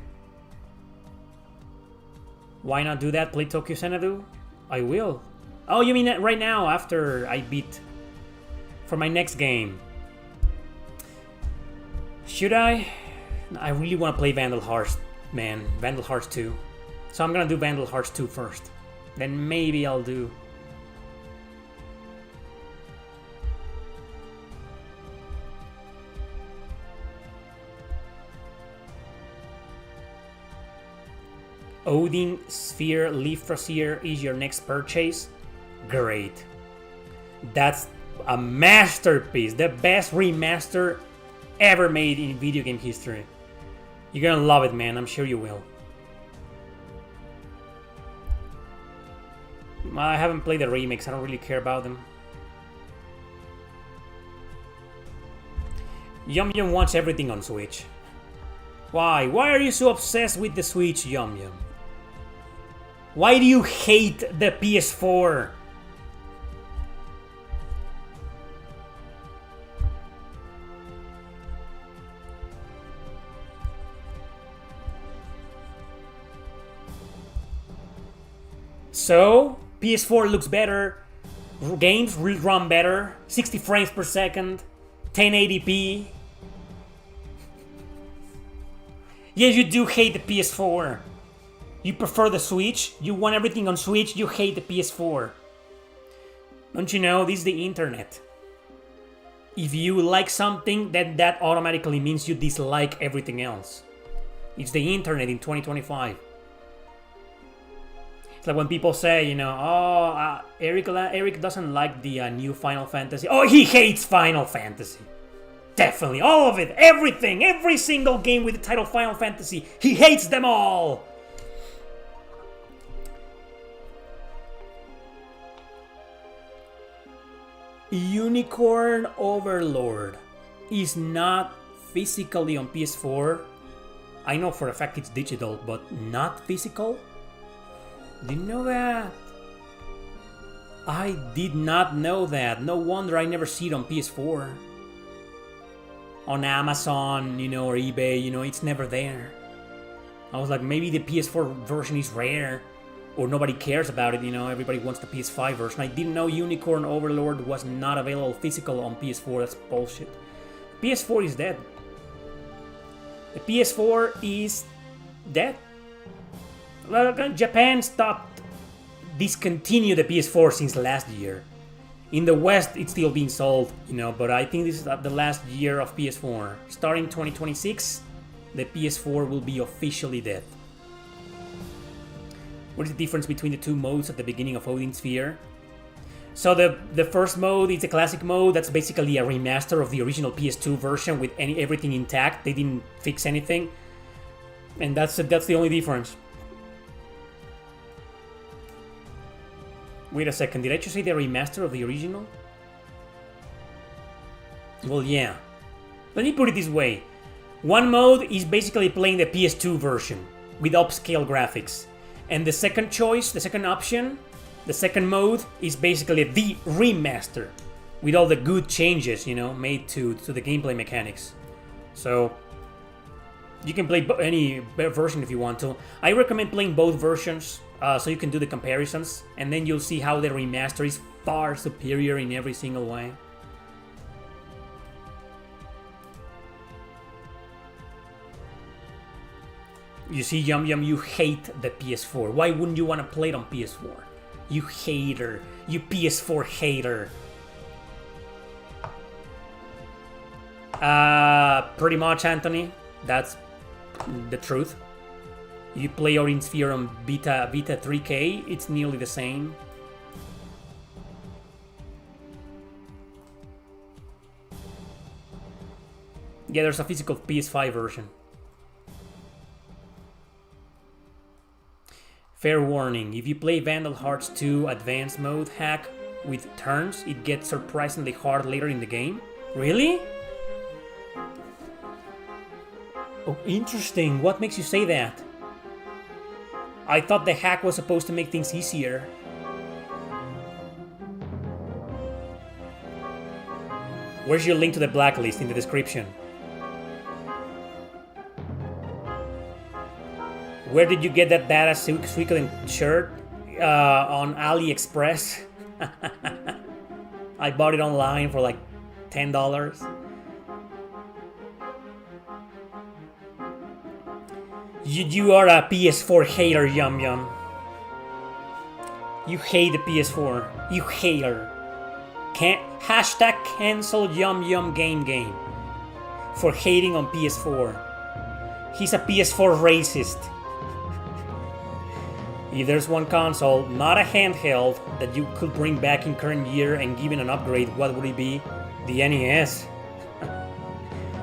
Why not do that? Play Tokyo Xanadu? I will. Oh, you mean right now, after I beat... For my next game. Should I? I really want to play Vandal Hearts, man. Vandal Hearts 2. So I'm gonna do Vandal Hearts 2 first. Then maybe I'll do... Odin Sphere Leaf Frasier is your next purchase? Great. That's a masterpiece. The best remaster ever made in video game history. You're gonna love it, man. I'm sure you will. I haven't played the remakes. I don't really care about them. Yum Yum wants everything on Switch. Why? Why are you so obsessed with the Switch, Yum Yum? Why do you hate the PS4? So, PS4 looks better, games will run better, 60 frames per second, 1080p. Yes, you do hate the PS4. You prefer the Switch, you want everything on Switch, you hate the PS4. Don't you know, this is the internet. If you like something, then that automatically means you dislike everything else. It's the internet in 2025. It's like when people say, you know, Eric doesn't like the new Final Fantasy. Oh, he hates Final Fantasy. Definitely, all of it, everything, every single game with the title Final Fantasy. He hates them all. Unicorn Overlord is not physically on PS4. I know for a fact it's digital, but not physical? Didn't know that. I did not know that. No wonder I never see it on PS4. On Amazon, you know, or eBay, you know, it's never there. I was like, maybe the PS4 version is rare, or nobody cares about it, you know, everybody wants the PS5 version. I didn't know Unicorn Overlord was not available physical on PS4, that's bullshit. PS4 is dead. The PS4 is dead. Well, Japan discontinued the PS4 since last year. In the West, it's still being sold, you know, but I think this is the last year of PS4. Starting 2026, the PS4 will be officially dead. What is the difference between the two modes at the beginning of Odin Sphere? So the first mode is a classic mode. That's basically a remaster of the original PS2 version with everything intact. They didn't fix anything, and that's the only difference. Wait a second, did I just say the remaster of the original? Well, yeah. Let me put it this way. One mode is basically playing the PS2 version with upscale graphics. And the second choice, the second option, the second mode is basically the remaster with all the good changes, you know, made to the gameplay mechanics. So you can play any version if you want to. I recommend playing both versions so you can do the comparisons, and then you'll see how the remaster is far superior in every single way. You see, Yum Yum, you hate the PS4. Why wouldn't you want to play it on PS4? You hater. You PS4 hater. Pretty much, Anthony. That's the truth. You play Odin Sphere on Beta 3K, it's nearly the same. Yeah, there's a physical PS5 version. Fair warning, if you play Vandal Hearts 2 Advanced Mode hack with turns, it gets surprisingly hard later in the game. Really? Oh, interesting. What makes you say that? I thought the hack was supposed to make things easier. Where's your link to the blacklist? In the description. Where did you get that badass Suikoden shirt? On AliExpress. I bought it online for like $10. You are a PS4 hater, Yum Yum. You hate the PS4. You hater. Hashtag cancel Yum Yum Game for hating on PS4. He's a PS4 racist. If there's one console, not a handheld, that you could bring back in current year and give it an upgrade, what would it be? The NES.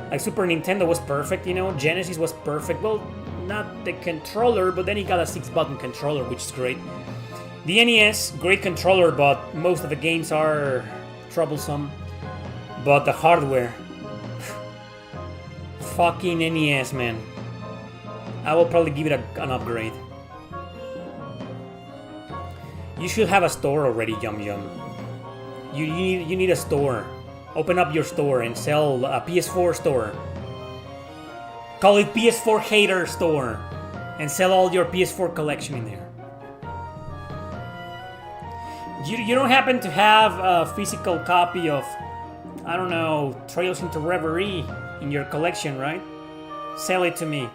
Like Super Nintendo was perfect, you know, Genesis was perfect. Well, not the controller, but then he got a 6-button controller, which is great. The NES, great controller, but most of the games are troublesome. But the hardware, fucking NES, man. I will probably give it an upgrade. You should have a store already, Yum Yum. You need a store. Open up your store and sell a PS4 store. Call it PS4 Hater Store and sell all your PS4 collection in there. You don't happen to have a physical copy of, I don't know, Trails into Reverie in your collection, right? Sell it to me.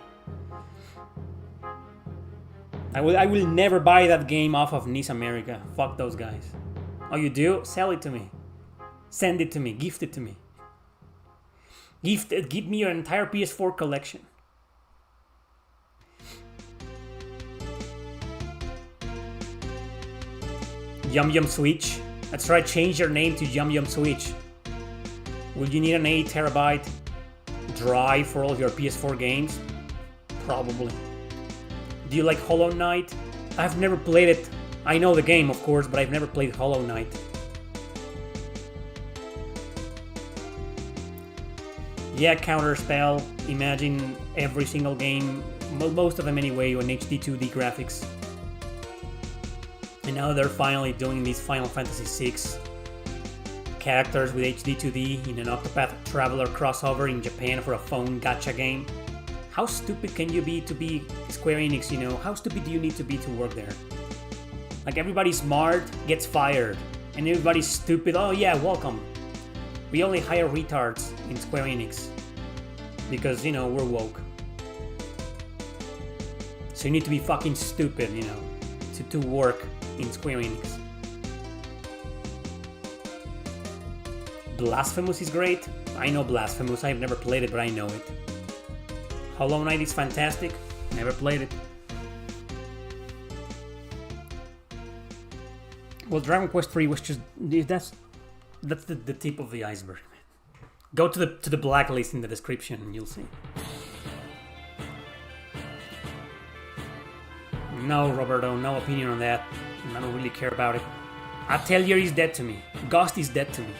I will never buy that game off of NIS America. Fuck those guys. Oh, you do? Sell it to me. Send it to me. Gift it to me. Give me your entire PS4 collection. Yum Yum Switch. That's right, change your name to Yum Yum Switch. Will you need an 8 terabyte drive for all of your PS4 games? Probably. Do you like Hollow Knight? I've never played it. I know the game, of course, but I've never played Hollow Knight. Yeah, Counterspell. Imagine every single game, most of them anyway, on HD 2D graphics. And now they're finally doing these Final Fantasy VI characters with HD 2D in an Octopath Traveler crossover in Japan for a phone gacha game. How stupid can you be to be Square Enix, you know? How stupid do you need to be to work there? Like, everybody smart gets fired, and everybody's stupid, oh yeah, welcome. We only hire retards in Square Enix because, you know, we're woke. So you need to be fucking stupid, you know, to work in Square Enix. Blasphemous is great. I know Blasphemous. I've never played it, but I know it. Hollow Knight is fantastic. Never played it. Well, Dragon Quest III was just that's the tip of the iceberg. Go to the blacklist in the description and you'll see. No, Roberto, no opinion on that. I don't really care about it. Atelier is dead to me. Ghost is dead to me.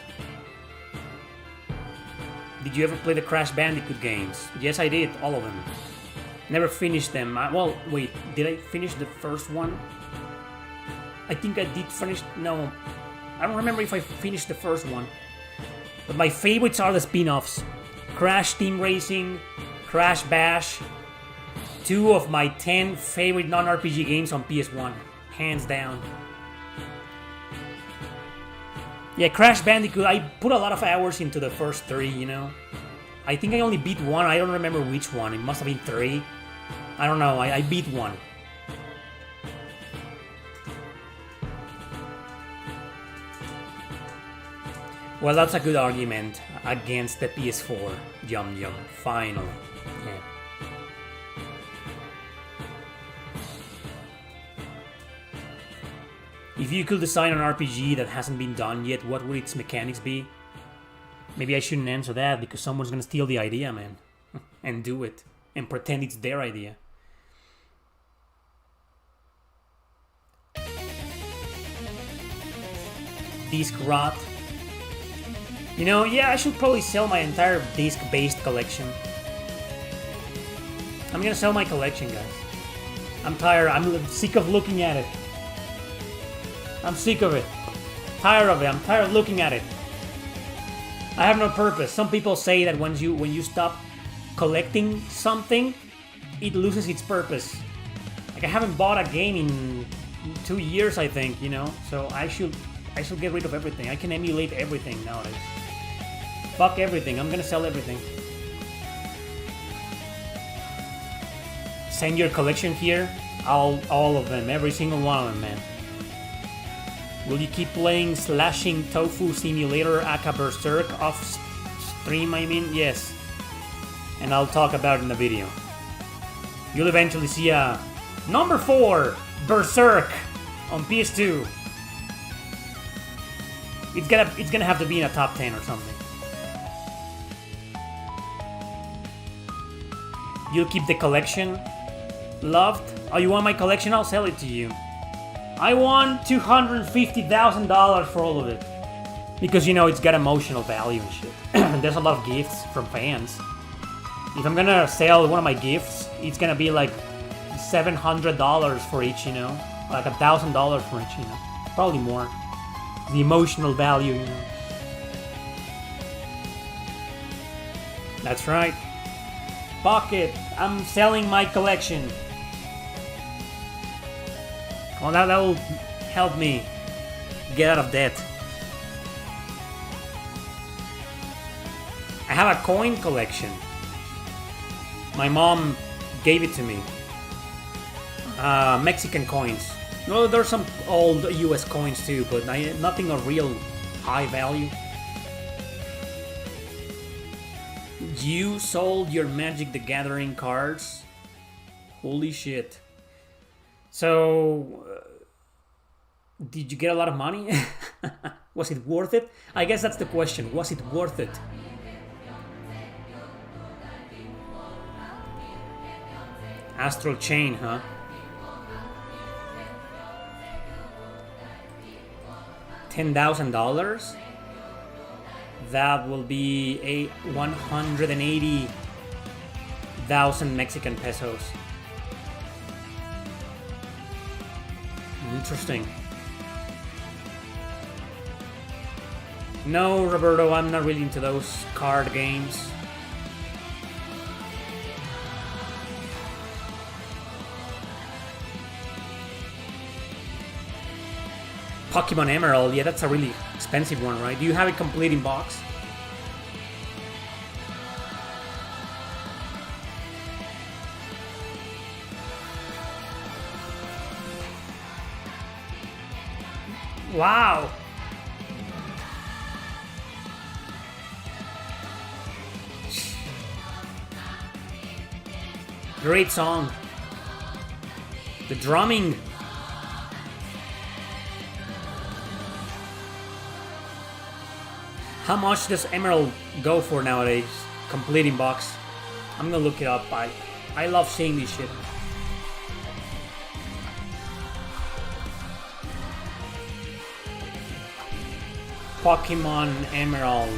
Did you ever play the Crash Bandicoot games? Yes, I did, all of them. Never finished them. Well, wait, did I finish the first one? I think I did finish. No, I don't remember if I finished the first one. But my favorites are the spin-offs. Crash Team Racing, Crash Bash. 2 of my 10 favorite non-RPG games on PS1. Hands down. Yeah, Crash Bandicoot, I put a lot of hours into the first 3, you know. I think I only beat 1, I don't remember which one. It must have been 3. I don't know, I beat 1. Well, that's a good argument against the PS4. Yum Yum, finally. Yeah. If you could design an RPG that hasn't been done yet, what would its mechanics be? Maybe I shouldn't answer that because someone's gonna steal the idea, man. And do it. And pretend it's their idea. Disc rot. You know, yeah, I should probably sell my entire disc-based collection. I'm gonna sell my collection, guys. I'm tired. I'm sick of looking at it. I'm sick of it. Tired of it. I'm tired of looking at it. I have no purpose. Some people say that when you stop collecting something, it loses its purpose. Like, I haven't bought a game in 2 years, I think, you know? So I should get rid of everything. I can emulate everything nowadays. Fuck everything. I'm gonna sell everything. Send your collection here. All of them. Every single one of them, man. Will you keep playing Slashing Tofu Simulator aka Berserk off stream, I mean? Yes. And I'll talk about it in the video. You'll eventually see a number 4 Berserk on PS2. It's gonna have to be in a top 10 or something. You'll keep the collection. Loved. Oh, you want my collection? I'll sell it to you. I want $250,000 for all of it. Because, you know, it's got emotional value and shit. There's a lot of gifts from fans. If I'm gonna sell one of my gifts, it's gonna be like $700 for each, you know? Like $1,000 for each, you know? Probably more. The emotional value, you know? That's right. Fuck it. I'm selling my collection. Well, that will help me get out of debt. I have a coin collection. My mom gave it to me. Mexican coins. Well, there's some old US coins too, but nothing of real high value. You sold your Magic the Gathering cards? Holy shit. So, did you get a lot of money? Was it worth it? I guess that's the question. Was it worth it? Astral Chain, huh? $10,000? That will be a 180,000 Mexican pesos. Interesting. No, Roberto, I'm not really into those card games. Pokemon Emerald, yeah, that's a really expensive one, right? Do you have it complete in box? Wow! Great song. The drumming. How much does Emerald go for nowadays? Complete in box. I'm gonna look it up. I love seeing this shit. Pokemon Emerald.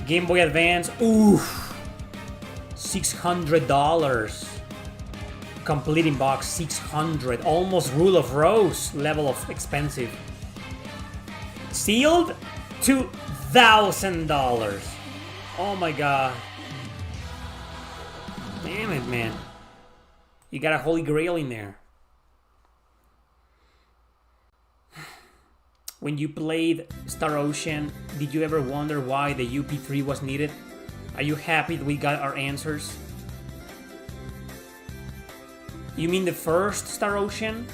Game Boy Advance. Oof. $600. Complete in box. $600. Almost Rule of Rose level of expensive. Sealed? $2,000. Oh my god. Damn it, man. You got a Holy Grail in there. When you played Star Ocean, did you ever wonder why the UP3 was needed? Are you happy that we got our answers? You mean the first Star Ocean?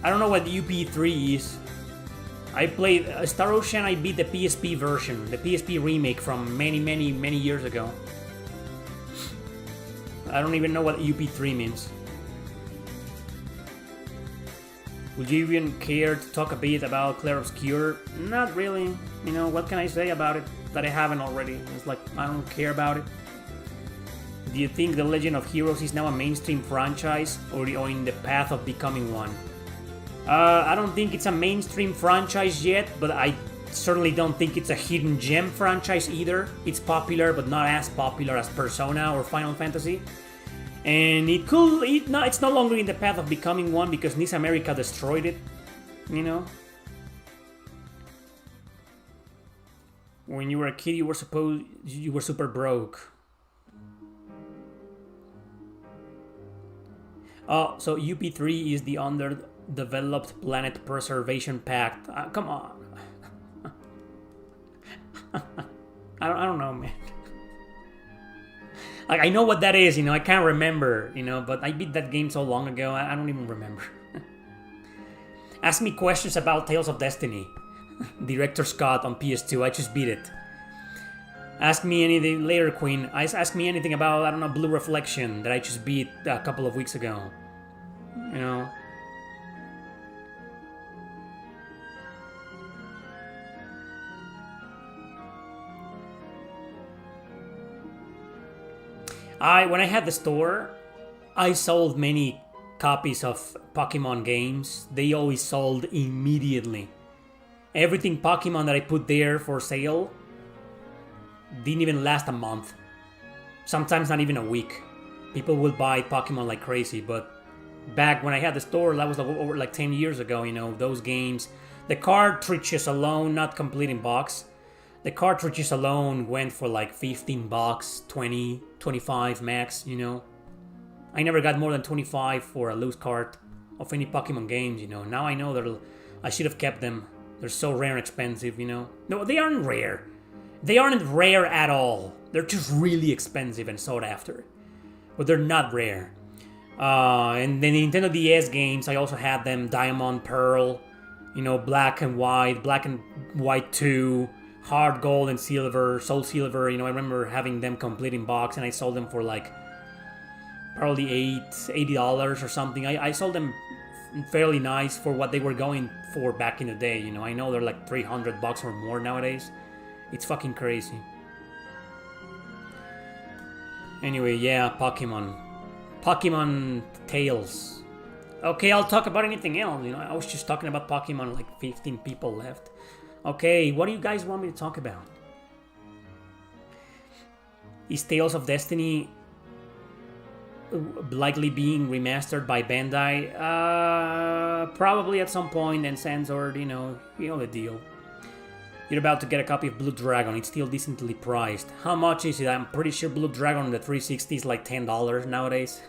I don't know what the UP3 is. I played Star Ocean, I beat the PSP version, the PSP remake from many years ago. I don't even know what UP3 means. Would you even care to talk a bit about Clair Obscur? Not really. You know, what can I say about it that I haven't already? It's like, I don't care about it. Do you think The Legend of Heroes is now a mainstream franchise or in the path of becoming one? I don't think it's a mainstream franchise yet, but I certainly don't think it's a hidden gem franchise either. It's popular, but not as popular as Persona or Final Fantasy. And it's no longer in the path of becoming one because NIS America destroyed it, you know? When you were a kid, you were super broke. Oh, so UP3 is the underdeveloped planet preservation pact. Come on. I don't know, man. Like, I know what that is, you know, I can't remember, you know, but I beat that game so long ago, I don't even remember. Ask me questions about Tales of Destiny. Director Scott on PS2, I just beat it. Ask me anything later, Queen. Ask me anything about, I don't know, Blue Reflection that I just beat a couple of weeks ago. You know? When I had the store, I sold many copies of Pokemon games. They always sold immediately. Everything Pokemon that I put there for sale didn't even last a month. Sometimes not even a week. People will buy Pokemon like crazy, but back when I had the store, that was over like 10 years ago, you know, those games. The cartridges alone, not complete in box. The cartridges alone went for like $15, 20, 25 max, you know. I never got more than 25 for a loose cart of any Pokemon games, you know. Now I know that I should have kept them. They're so rare and expensive, you know. No, they aren't rare. They aren't rare at all. They're just really expensive and sought after. But they're not rare. And the Nintendo DS games, I also had them. Diamond, Pearl, you know, Black and White 2, Hard Gold and Silver, Soul Silver, you know, I remember having them complete in box and I sold them for like probably $80 or something. I sold them fairly nice for what they were going for back in the day, you know. I know they're like $300 or more nowadays. It's fucking crazy. Anyway, yeah, Pokemon Tales. Okay, I'll talk about anything else, you know. I was just talking about Pokemon, like 15 people left. Okay, what do you guys want me to talk about? Is Tales of Destiny likely being remastered by Bandai? Probably at some point, and censored, you know the deal. You're about to get a copy of Blue Dragon. It's still decently priced. How much is it? I'm pretty sure Blue Dragon on the 360 is like $10 nowadays.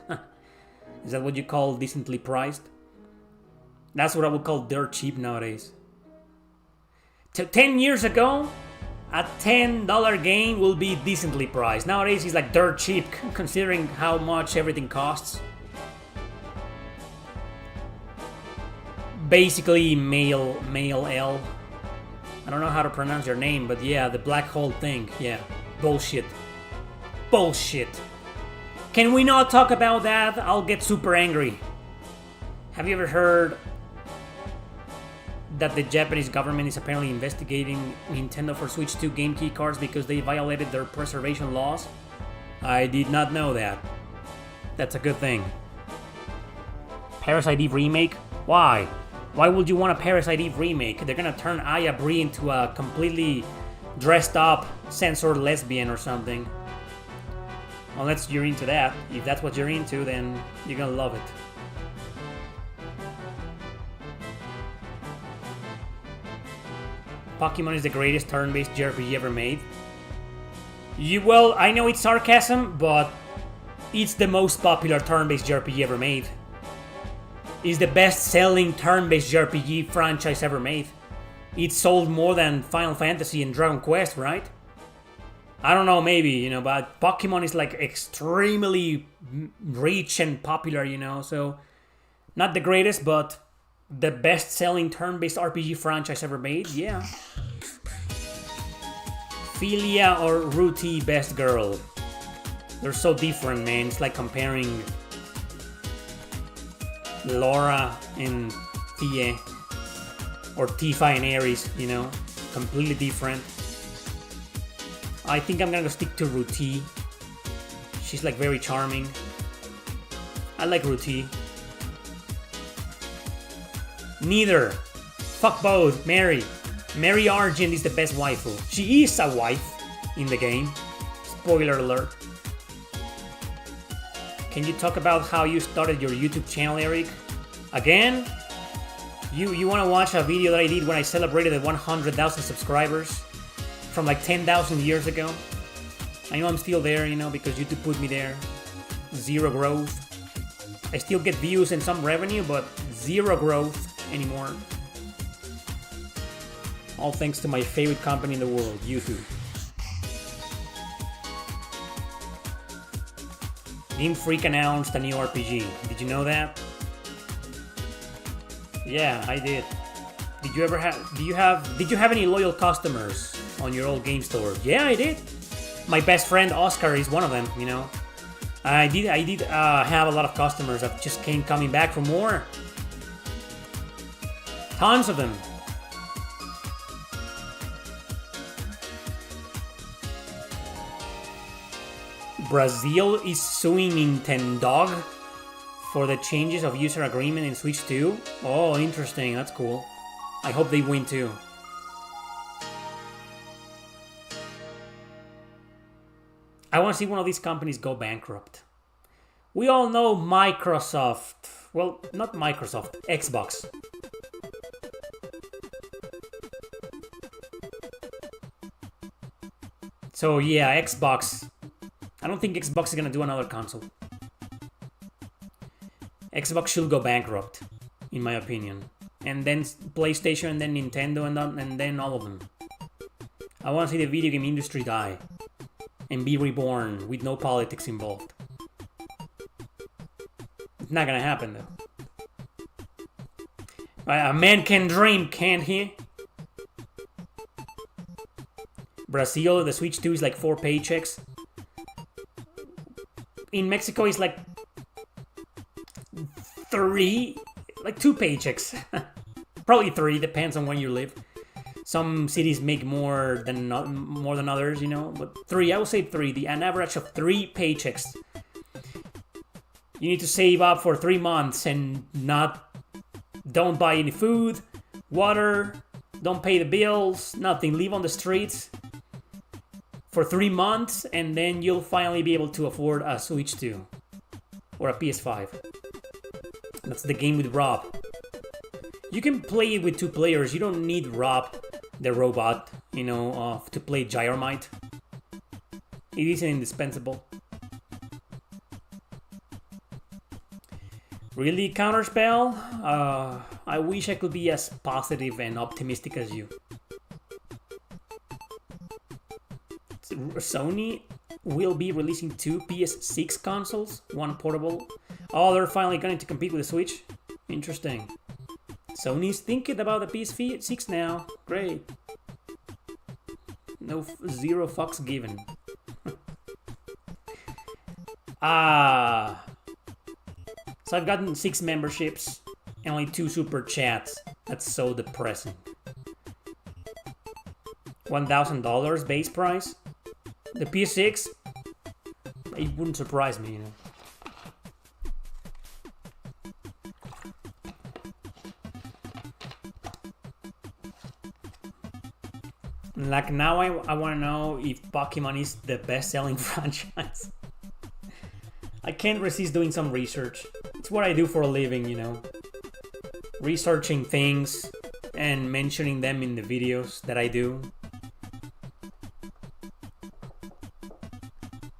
Is that what you call decently priced? That's what I would call dirt cheap nowadays. 10 years ago, a $10 game will be decently priced. Nowadays, it's like dirt cheap, considering how much everything costs. Basically, male L. I don't know how to pronounce your name, but yeah, the black hole thing. Yeah, bullshit. Bullshit. Can we not talk about that? I'll get super angry. Have you ever heard that the Japanese government is apparently investigating Nintendo for Switch 2 game key cards because they violated their preservation laws? I did not know that. That's a good thing. Parasite Eve remake? Why? Why would you want a Parasite Eve remake? They're gonna turn Aya Bree into a completely dressed up, censored lesbian or something. Unless you're into that. If that's what you're into, then you're gonna love it. Pokemon is the greatest turn-based JRPG ever made. Well, I know it's sarcasm, but it's the most popular turn-based JRPG ever made. It's the best-selling turn-based JRPG franchise ever made. It sold more than Final Fantasy and Dragon Quest, right? I don't know, maybe, you know, but Pokemon is like extremely rich and popular, you know, so not the greatest, but the best-selling turn-based RPG franchise ever made, yeah. Philia or Ruti best girl? They're so different, man. It's like comparing Laura and Tie or Tifa and Aries, you know, completely different. I think I'm gonna go stick to Ruti. She's like very charming. I like Ruti. Neither. Fuck both. Mary. Mary Argent is the best waifu. She is a wife in the game. Spoiler alert. Can you talk about how you started your YouTube channel, Eric? Again? You want to watch a video that I did when I celebrated the 100,000 subscribers from like 10,000 years ago? I know I'm still there, you know, because YouTube put me there. Zero growth. I still get views and some revenue, but zero growth anymore. All thanks to my favorite company in the world, YouTube. Game Freak announced a new RPG. Did you know that? Yeah, I did. Did you have any loyal customers on your old game store? Yeah, I did. My best friend Oscar is one of them, you know. I did have a lot of customers that just came coming back for more. Tons of them. Brazil is suing Nintendo for the changes of user agreement in Switch 2. Oh, interesting. That's cool. I hope they win too. I want to see one of these companies go bankrupt. We all know Microsoft. Well, not Microsoft, Xbox. So yeah, Xbox. I don't think Xbox is gonna do another console. Xbox should go bankrupt, in my opinion. And then PlayStation, and then Nintendo, and then all of them. I want to see the video game industry die. And be reborn with no politics involved. It's not gonna happen though. A man can dream, can't he? Brazil, the Switch 2 is like 4 paychecks. In Mexico, it's like 3, like 2 paychecks. Probably 3, depends on where you live. Some cities make more than others, you know, but 3, I would say 3, an average of 3 paychecks. You need to save up for 3 months and don't buy any food, water, don't pay the bills, nothing, live on the streets for 3 months, and then you'll finally be able to afford a Switch 2 or a PS5. That's the game with Rob. You can play it with 2 players. You don't need Rob, the robot, you know, to play Gyromite. It isn't indispensable. Really, Counterspell? I wish I could be as positive and optimistic as you. Sony will be releasing 2 PS6 consoles, 1 portable. Oh, they're finally going to compete with the Switch? Interesting. Sony's thinking about the PS6 now. Great. No, zero fucks given. So I've gotten 6 memberships and only 2 super chats. That's so depressing. $1,000 base price? The PS6? It wouldn't surprise me, you know. Like now I want to know if Pokemon is the best-selling franchise. I can't resist doing some research. It's what I do for a living, you know. Researching things and mentioning them in the videos that I do.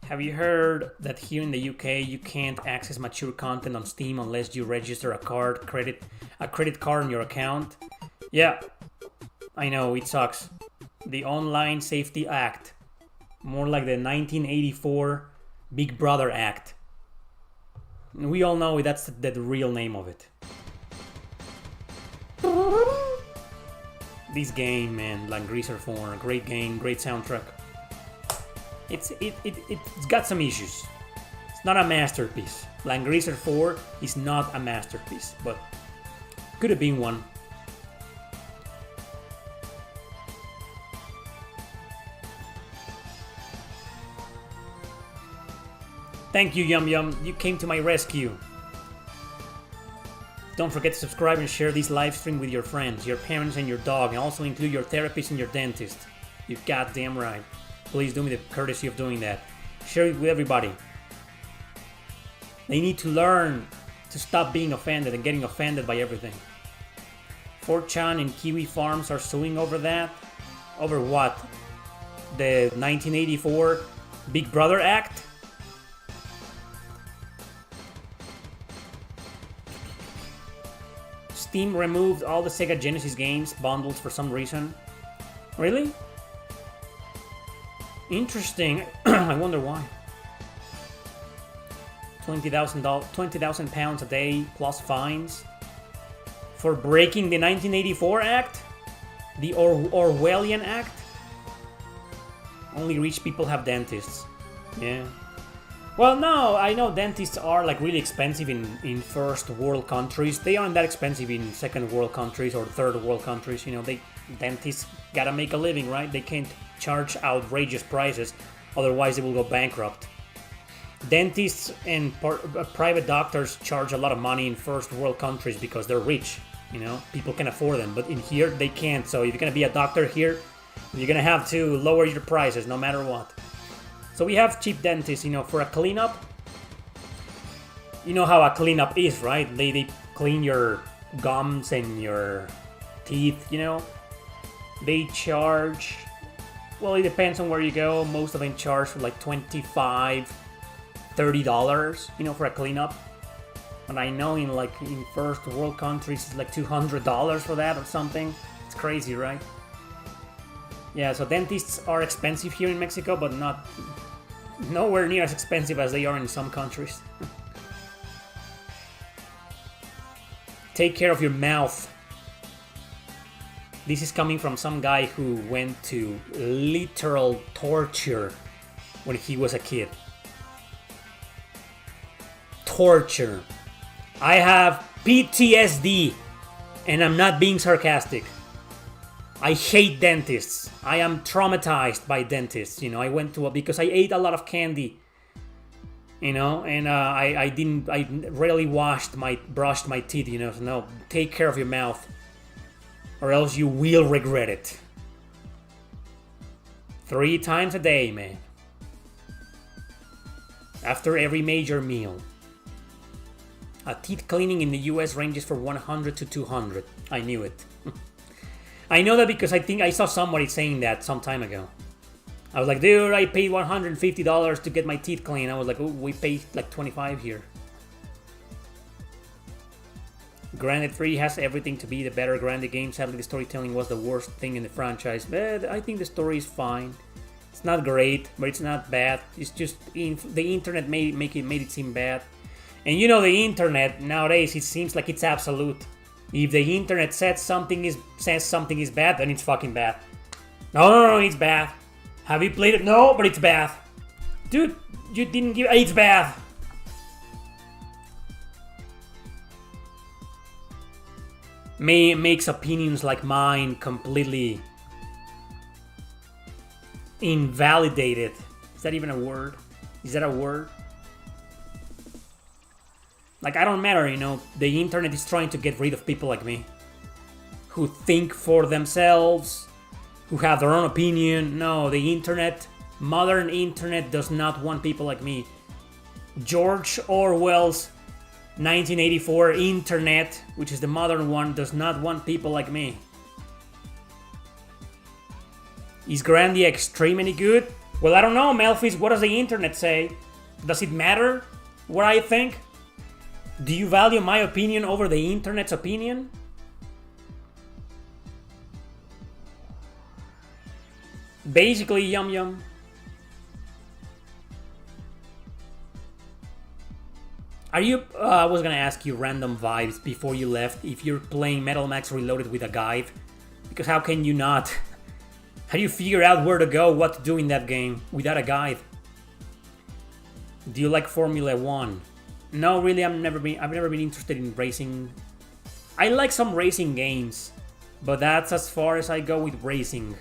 Have you heard that here in the UK you can't access mature content on Steam unless you register a credit card on your account? Yeah, I know, it sucks. The Online Safety Act. More like the 1984 Big Brother Act. We all know that's the real name of it. This game, man, Langrisser 4, great game, great soundtrack. It's got some issues. It's not a masterpiece. Langrisser 4 is not a masterpiece, but Could have been one. Thank you, Yum Yum. You came to my rescue. Don't forget to subscribe and share this live stream with your friends, your parents, and your dog, and also include your therapist and your dentist. You're goddamn right. Please do me the courtesy of doing that. Share it with everybody. They need to learn to stop being offended and getting offended by everything. 4chan and Kiwi Farms are suing over that. Over what? The 1984 Big Brother Act? Steam removed all the Sega Genesis games bundles for some reason. Really? Interesting. I wonder why. £20,000 a day plus fines for breaking the 1984 Act, the Orwellian Act. Only rich people have dentists. Yeah. Well, no, I know dentists are like really expensive in first world countries. They aren't that expensive in second world countries or third world countries. You know, dentists gotta make a living, right? They can't charge outrageous prices, otherwise they will go bankrupt. Dentists and private doctors charge a lot of money in first world countries because they're rich. You know, people can afford them, but in here they can't. So if you're gonna be a doctor here, you're gonna have to lower your prices no matter what. So we have cheap dentists, you know, for a cleanup. You know how a cleanup is, right? They clean your gums and your teeth, you know. They charge, well, it depends on where you go. Most of them charge for like $25, $30, you know, for a cleanup. And I know in first world countries it's like $200 for that or something. It's crazy, right? Yeah, so dentists are expensive here in Mexico, but nowhere near as expensive as they are in some countries. Take care of your mouth. This is coming from some guy who went to literal torture when he was a kid. Torture. I have PTSD, and I'm not being sarcastic. I hate dentists. I am traumatized by dentists. You know, I went to because I ate a lot of candy. You know, and I rarely brushed my teeth. You know, so no, take care of your mouth, or else you will regret it. 3 times a day, man. After every major meal. A teeth cleaning in the US ranges from $100 to $200. I knew it. I know that because I think I saw somebody saying that some time ago. I was like, dude, I paid $150 to get my teeth clean. I was like, oh, we paid like $25 here. Granted 3 has everything to be the better Granted game. Sadly, the storytelling was the worst thing in the franchise. But I think the story is fine. It's not great, but it's not bad. It's just the internet made it seem bad. And you know the internet nowadays, it seems like it's absolute. If the internet says something is bad, then it's fucking bad. No, it's bad. Have you played it? No, but it's bad. Dude, you didn't give... It's bad. Makes opinions like mine completely invalidated. Is that even a word? Is that a word? Like, I don't matter, you know, the internet is trying to get rid of people like me. Who think for themselves, who have their own opinion. No, the internet, modern internet does not want people like me. George Orwell's 1984 internet, which is the modern one, does not want people like me. Is Grandia Extreme any good? Well, I don't know, Melfis, what does the internet say? Does it matter what I think? Do you value my opinion over the internet's opinion? Basically, Yum Yum. Are you... I was gonna ask you random vibes before you left if you're playing Metal Max Reloaded with a guide. Because how can you not? How do you figure out where to go, what to do in that game without a guide? Do you like Formula 1? No, really, I've never been interested in racing I like some racing games, but that's as far as I go with racing.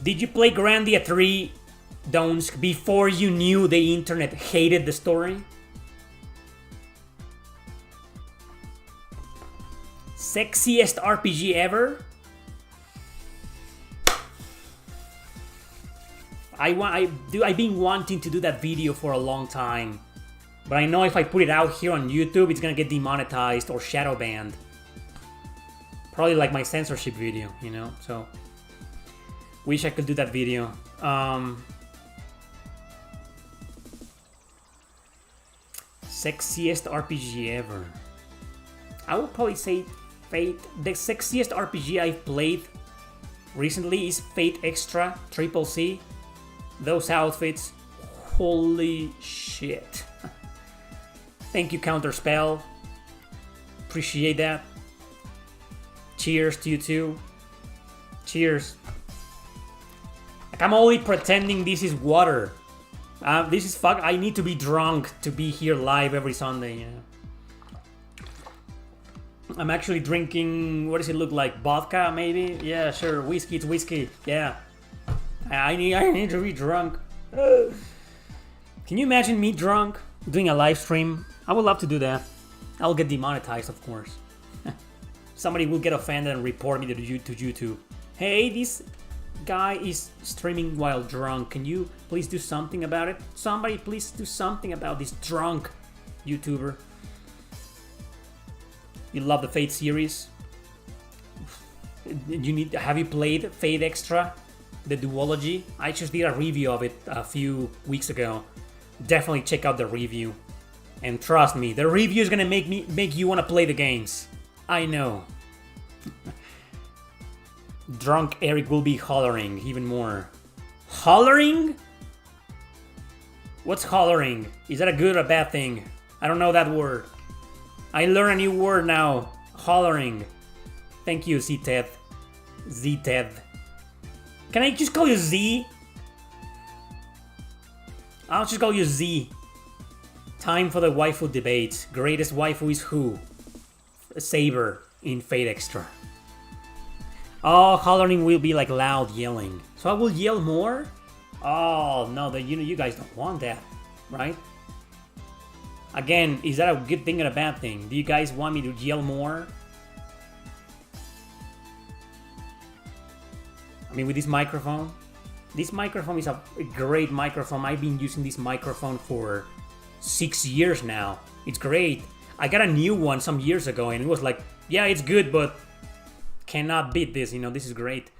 Did you play Grandia 3, Donsk, before you knew the internet hated the story? Sexiest RPG ever? I've been wanting to do that video for a long time, but I know if I put it out here on YouTube, it's gonna get demonetized or shadow banned. Probably like my censorship video, you know. So wish I could do that video. Sexiest RPG ever. I would probably say Fate. The sexiest RPG I've played recently is Fate Extra Triple C. Those outfits, holy shit. Thank you, Counterspell. Appreciate that. Cheers to you too. Cheers. Like, I'm only pretending this is water. This is fuck. I need to be drunk to be here live every Sunday. You know? I'm actually drinking. What does it look like? Vodka, maybe? Yeah, sure. Whiskey. It's whiskey. Yeah. I need to be drunk. Can you imagine me drunk doing a live stream? I would love to do that. I'll get demonetized, of course. Somebody will get offended and report me to YouTube. Hey, this guy is streaming while drunk. Can you please do something about it? Somebody please do something about this drunk YouTuber. You love the Fate series? Have you played Fate Extra? The duology? I just did a review of it a few weeks ago. Definitely check out the review. And trust me, the review is gonna make you wanna play the games. I know. Drunk Eric will be hollering even more. Hollering? What's hollering? Is that a good or a bad thing? I don't know that word. I learned a new word now. Hollering. Thank you, Z-Ted. Z-Ted. Can I just call you Z? I'll just call you Z. Time for the waifu debate. Greatest waifu is who? Saber in Fate Extra. Oh, hollering will be like loud yelling. So I will yell more? Oh, no, you guys don't want that, right? Again, is that a good thing or a bad thing? Do you guys want me to yell more? I mean, with this microphone is a great microphone. I've been using this microphone for 6 years now. It's great. I got a new one some years ago and it was like, yeah, it's good, but cannot beat this, you know, this is great.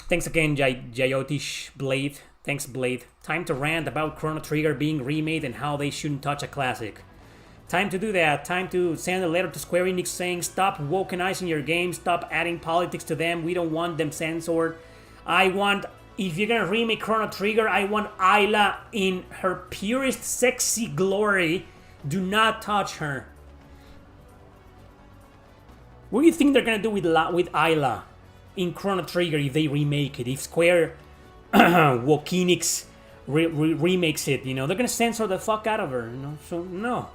Thanks again, Jayotish Blade. Thanks, Blade. Time to rant about Chrono Trigger being remade and how they shouldn't touch a classic. Time to do that. Time to send a letter to Square Enix saying, stop wokenizing your games, stop adding politics to them, we don't want them censored. If you're gonna remake Chrono Trigger, I want Ayla in her purest sexy glory. Do not touch her. What do you think they're gonna do with Ayla in Chrono Trigger if they remake it? If Square Wokenix remakes it, you know, they're gonna censor the fuck out of her, you know, so no.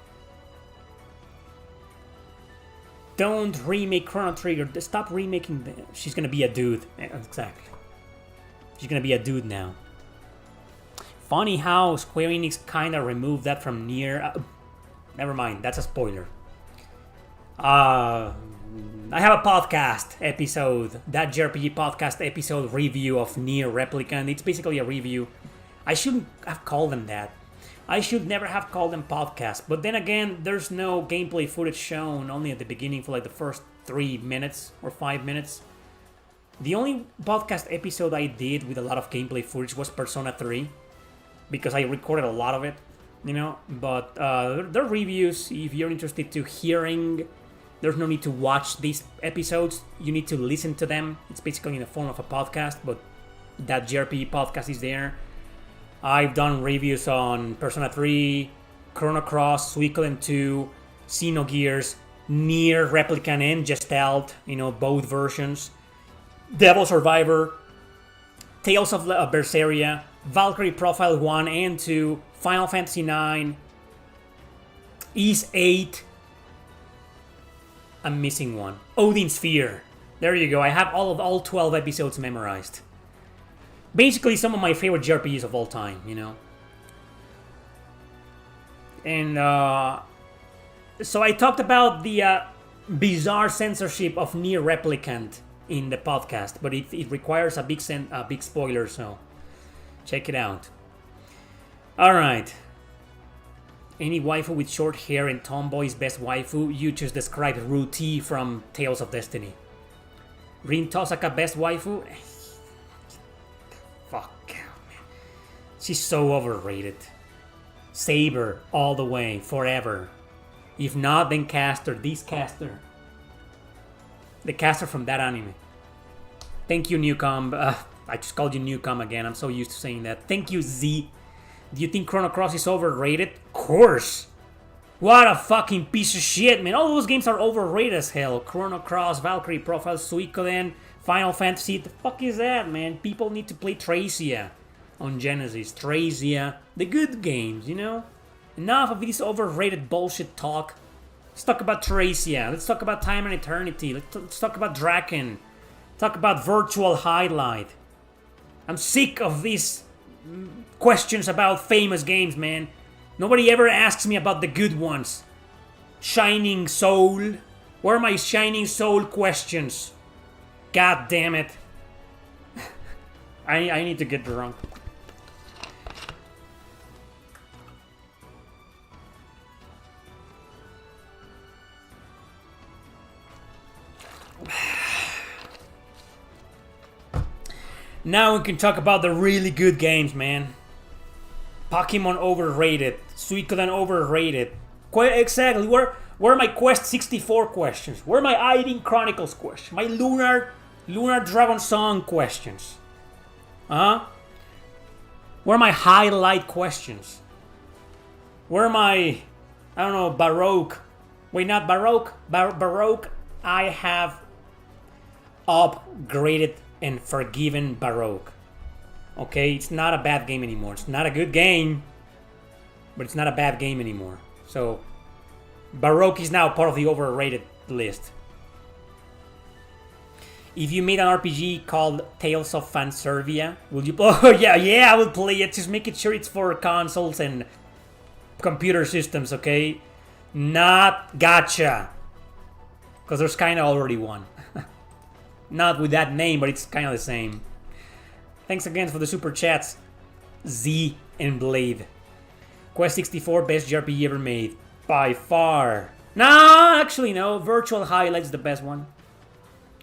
Don't remake Chrono Trigger. Stop remaking she's gonna be a dude. Exactly. She's gonna be a dude now. Funny how Square Enix kinda removed that from Nier. Never mind, that's a spoiler. I have a podcast episode, that JRPG podcast episode review of Nier Replicant. It's basically a review. I shouldn't have called them that. I should never have called them podcast. But then again, there's no gameplay footage shown, only at the beginning for like the first 3 minutes or 5 minutes. The only podcast episode I did with a lot of gameplay footage was Persona 3, because I recorded a lot of it, you know. But they're reviews. If you're interested to hearing, there's no need to watch these episodes. You need to listen to them. It's basically in the form of a podcast, but that JRPG podcast is there. I've done reviews on Persona 3, Chrono Cross, Suikoden 2, Xenogears, Nier Replicant and Gestalt, you know, both versions. Devil Survivor, Tales of Berseria, Valkyrie Profile 1 and 2, Final Fantasy 9, Ys 8. I'm missing one. Odin Sphere. There you go. I have all 12 episodes memorized. Basically, some of my favorite JRPGs of all time, you know. And so I talked about the bizarre censorship of Nier Replicant in the podcast, but it requires a big spoiler, so check it out. All right. Any waifu with short hair and tomboy's best waifu? You just described Ruti from Tales of Destiny. Rin Tosaka best waifu? Fuck, man. She's so overrated. Saber all the way, forever. If not, then Caster. This Caster. The Caster from that anime. Thank you, Newcom. I just called you Newcom again. I'm so used to saying that. Thank you, Z. Do you think Chrono Cross is overrated? Of course. What a fucking piece of shit, man. All those games are overrated as hell. Chrono Cross, Valkyrie Profile, Suikoden, Final Fantasy. The fuck is that, man? People need to play Tracia on Genesis. Tracia. The good games, you know? Enough of this overrated bullshit talk. Let's talk about Tracia. Let's talk about Time and Eternity. Let's talk about Draken. Talk about Virtual Highlight. I'm sick of these questions about famous games, man. Nobody ever asks me about the good ones. Shining Soul. Where are my Shining Soul questions? God damn it. I need to get drunk. Now we can talk about the really good games, man. Pokemon overrated. Suikoden overrated. Exactly. Where are my Quest 64 questions? Where are my Aiden Chronicles questions? My Lunar Dragon Song questions? Huh? Where are my highlight questions? Where are my, I don't know, Baroque? Wait, not Baroque. Baroque, I have upgraded and forgiven Baroque. Okay, it's not a bad game anymore. It's not a good game, but it's not a bad game anymore. So, Baroque is now part of the overrated list. If you made an RPG called Tales of Fanservia, will you? Oh yeah, I will play it. Just make sure it's for consoles and computer systems, okay? Not gacha, because there's kind of already one. Not with that name, but it's kind of the same. Thanks again for the super chats, Z and Blade. Quest 64, best JRPG ever made. By far. No, actually no. Virtual Highlight's the best one.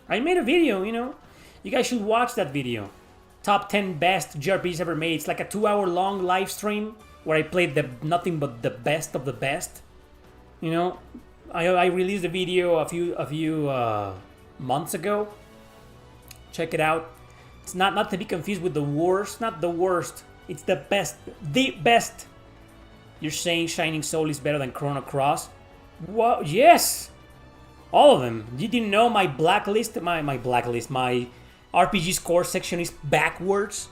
I made a video, you know. You guys should watch that video. Top 10 best JRPGs ever made. It's like a 2-hour long live stream where I played nothing but the best of the best. You know, I released a video a few months ago. Check it out. It's not to be confused with the worst. Not the worst. It's the best. The best. You're saying Shining Soul is better than Chrono Cross? What? Yes! All of them. You didn't know my blacklist? My RPG score section is backwards.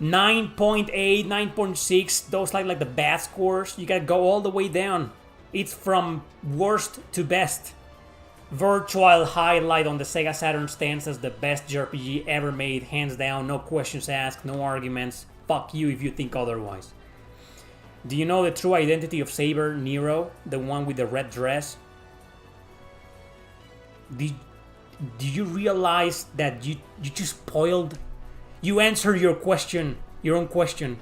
9.8, 9.6. Those like the bad scores. You gotta go all the way down. It's from worst to best. Virtual Highlight on the Sega Saturn stands as the best JRPG ever made, hands down, no questions asked, no arguments. Fuck you if you think otherwise. Do you know the true identity of Saber Nero, the one with the red dress? Did you realize that you just spoiled? You answered your question, your own question.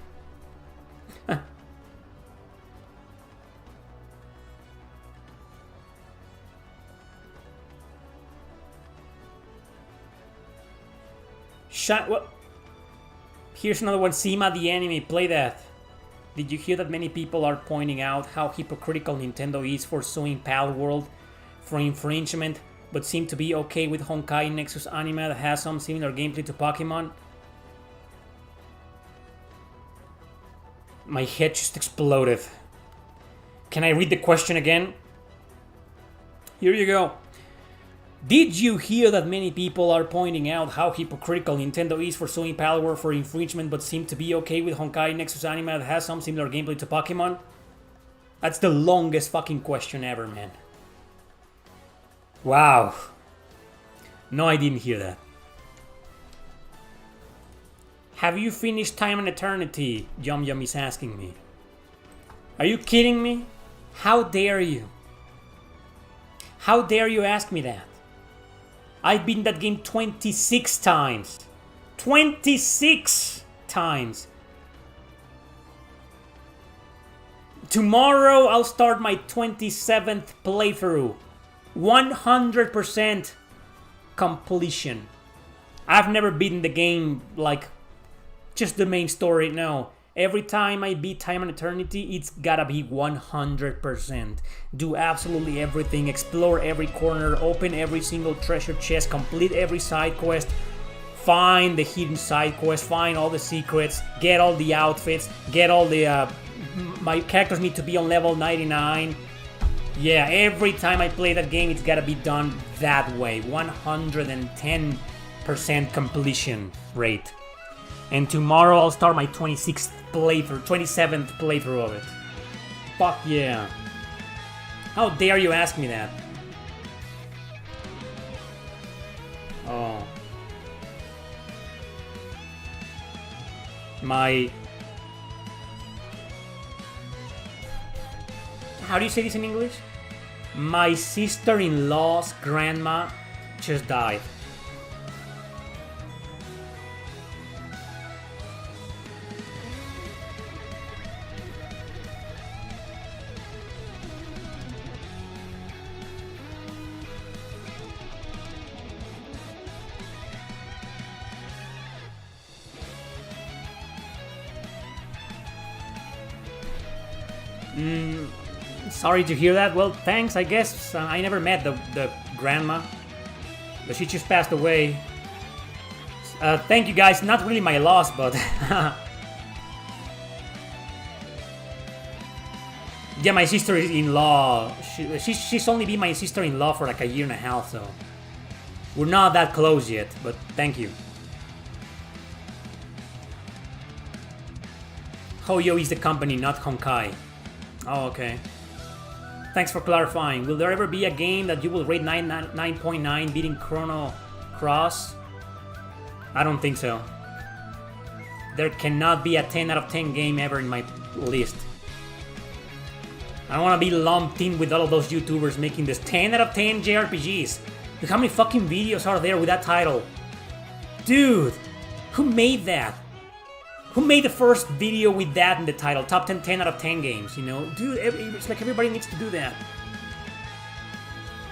What? Here's another one. Sima the anime. Play that. Did you hear that many people are pointing out how hypocritical Nintendo is for suing Palworld for infringement, but seem to be okay with Honkai Nexus anime that has some similar gameplay to Pokemon? My head just exploded. Can I read the question again? Here you go. Did you hear that many people are pointing out how hypocritical Nintendo is for suing Palworld for infringement but seem to be okay with Honkai Nexus Anime that has some similar gameplay to Pokemon? That's the longest fucking question ever, man. Wow. No, I didn't hear that. Have you finished Time and Eternity? Yum Yum is asking me. Are you kidding me? How dare you? How dare you ask me that? I've beaten that game 26 times. 26 times. Tomorrow I'll start my 27th playthrough. 100% completion. I've never beaten the game like just the main story, no. Every time I beat Time and Eternity, it's gotta be 100%. Do absolutely everything, explore every corner, open every single treasure chest, complete every side quest, find the hidden side quest, find all the secrets, get all the outfits, get all the... my characters need to be on level 99. Yeah, every time I play that game, it's gotta be done that way. 110% completion rate. And tomorrow I'll start my 27th playthrough of it. Fuck yeah. How dare you ask me that? Oh. How do you say this in English? My sister-in-law's grandma just died. Sorry to hear that. Well, thanks, I guess. I never met the grandma, but she just passed away. Thank you guys. Not really my loss, but... yeah, my sister-in-law. She's only been my sister-in-law for like a year and a half, so... we're not that close yet, but thank you. Hoyo is the company, not Honkai. Oh, okay. Thanks for clarifying. Will there ever be a game that you will rate 9.9 beating Chrono Cross? I don't think so. There cannot be a 10 out of 10 game ever in my list. I don't want to be lumped in with all of those YouTubers making this 10 out of 10 JRPGs. Look how many fucking videos are there with that title. Dude, who made that? Who made the first video with that in the title? Top 10 out of 10 games, you know? Dude, it's like everybody needs to do that.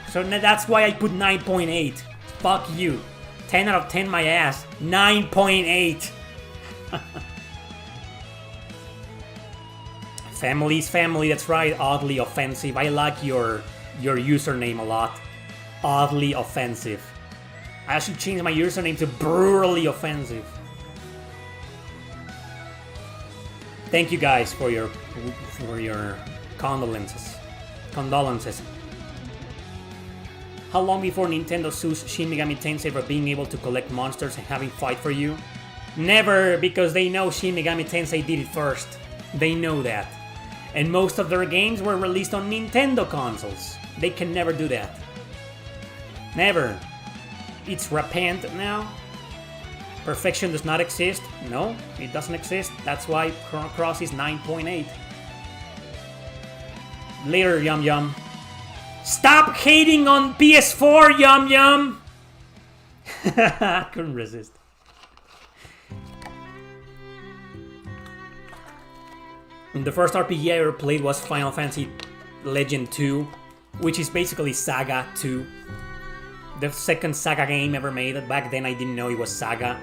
So that's why I put 9.8. Fuck you. 10 out of 10 my ass. 9.8. Family's family, that's right. Oddly offensive. I like your username a lot. Oddly offensive. I should change my username to brutally offensive. Thank you guys for your condolences. How long before Nintendo sues Shin Megami Tensei for being able to collect monsters and having fight for you? Never, because they know Shin Megami Tensei did it first. They know that. And most of their games were released on Nintendo consoles. They can never do that. Never. It's rampant now. Perfection does not exist. No, it doesn't exist. That's why Chrono Cross is 9.8. Later, Yum Yum. Stop hating on PS4, Yum Yum! I couldn't resist. The first RPG I ever played was Final Fantasy Legend 2, which is basically Saga 2. The second Saga game ever made. Back then I didn't know it was Saga.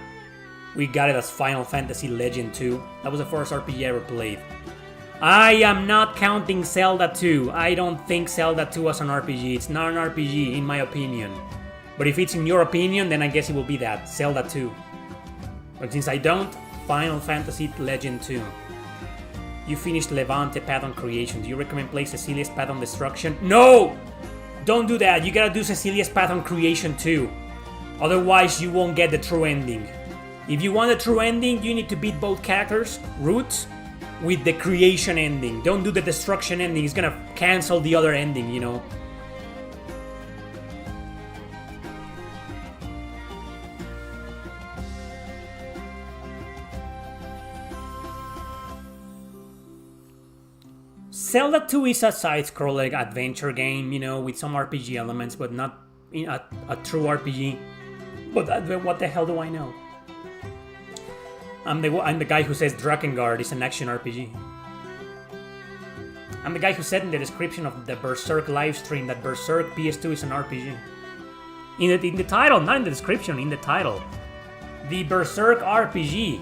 We got it as Final Fantasy Legend 2. That was the first RPG I ever played. I am not counting Zelda 2. I don't think Zelda 2 was an RPG. It's not an RPG in my opinion. But if it's in your opinion, then I guess it will be that, Zelda 2. But since I don't, Final Fantasy Legend 2. You finished Levante Path on Creation. Do you recommend playing Cecilia's Path on Destruction? No! Don't do that. You gotta do Cecilia's Path on Creation too. Otherwise, you won't get the true ending. If you want a true ending, you need to beat both characters, Roots, with the Creation ending. Don't do the Destruction ending. It's gonna cancel the other ending, you know. Zelda 2 is a side-scrolling adventure game, you know, with some RPG elements, but not a true RPG. But what the hell do I know? I'm the guy who says Drakengard is an action RPG. I'm the guy who said in the description of the Berserk livestream that Berserk PS2 is an RPG. In the title, not in the description, in the title. The Berserk RPG.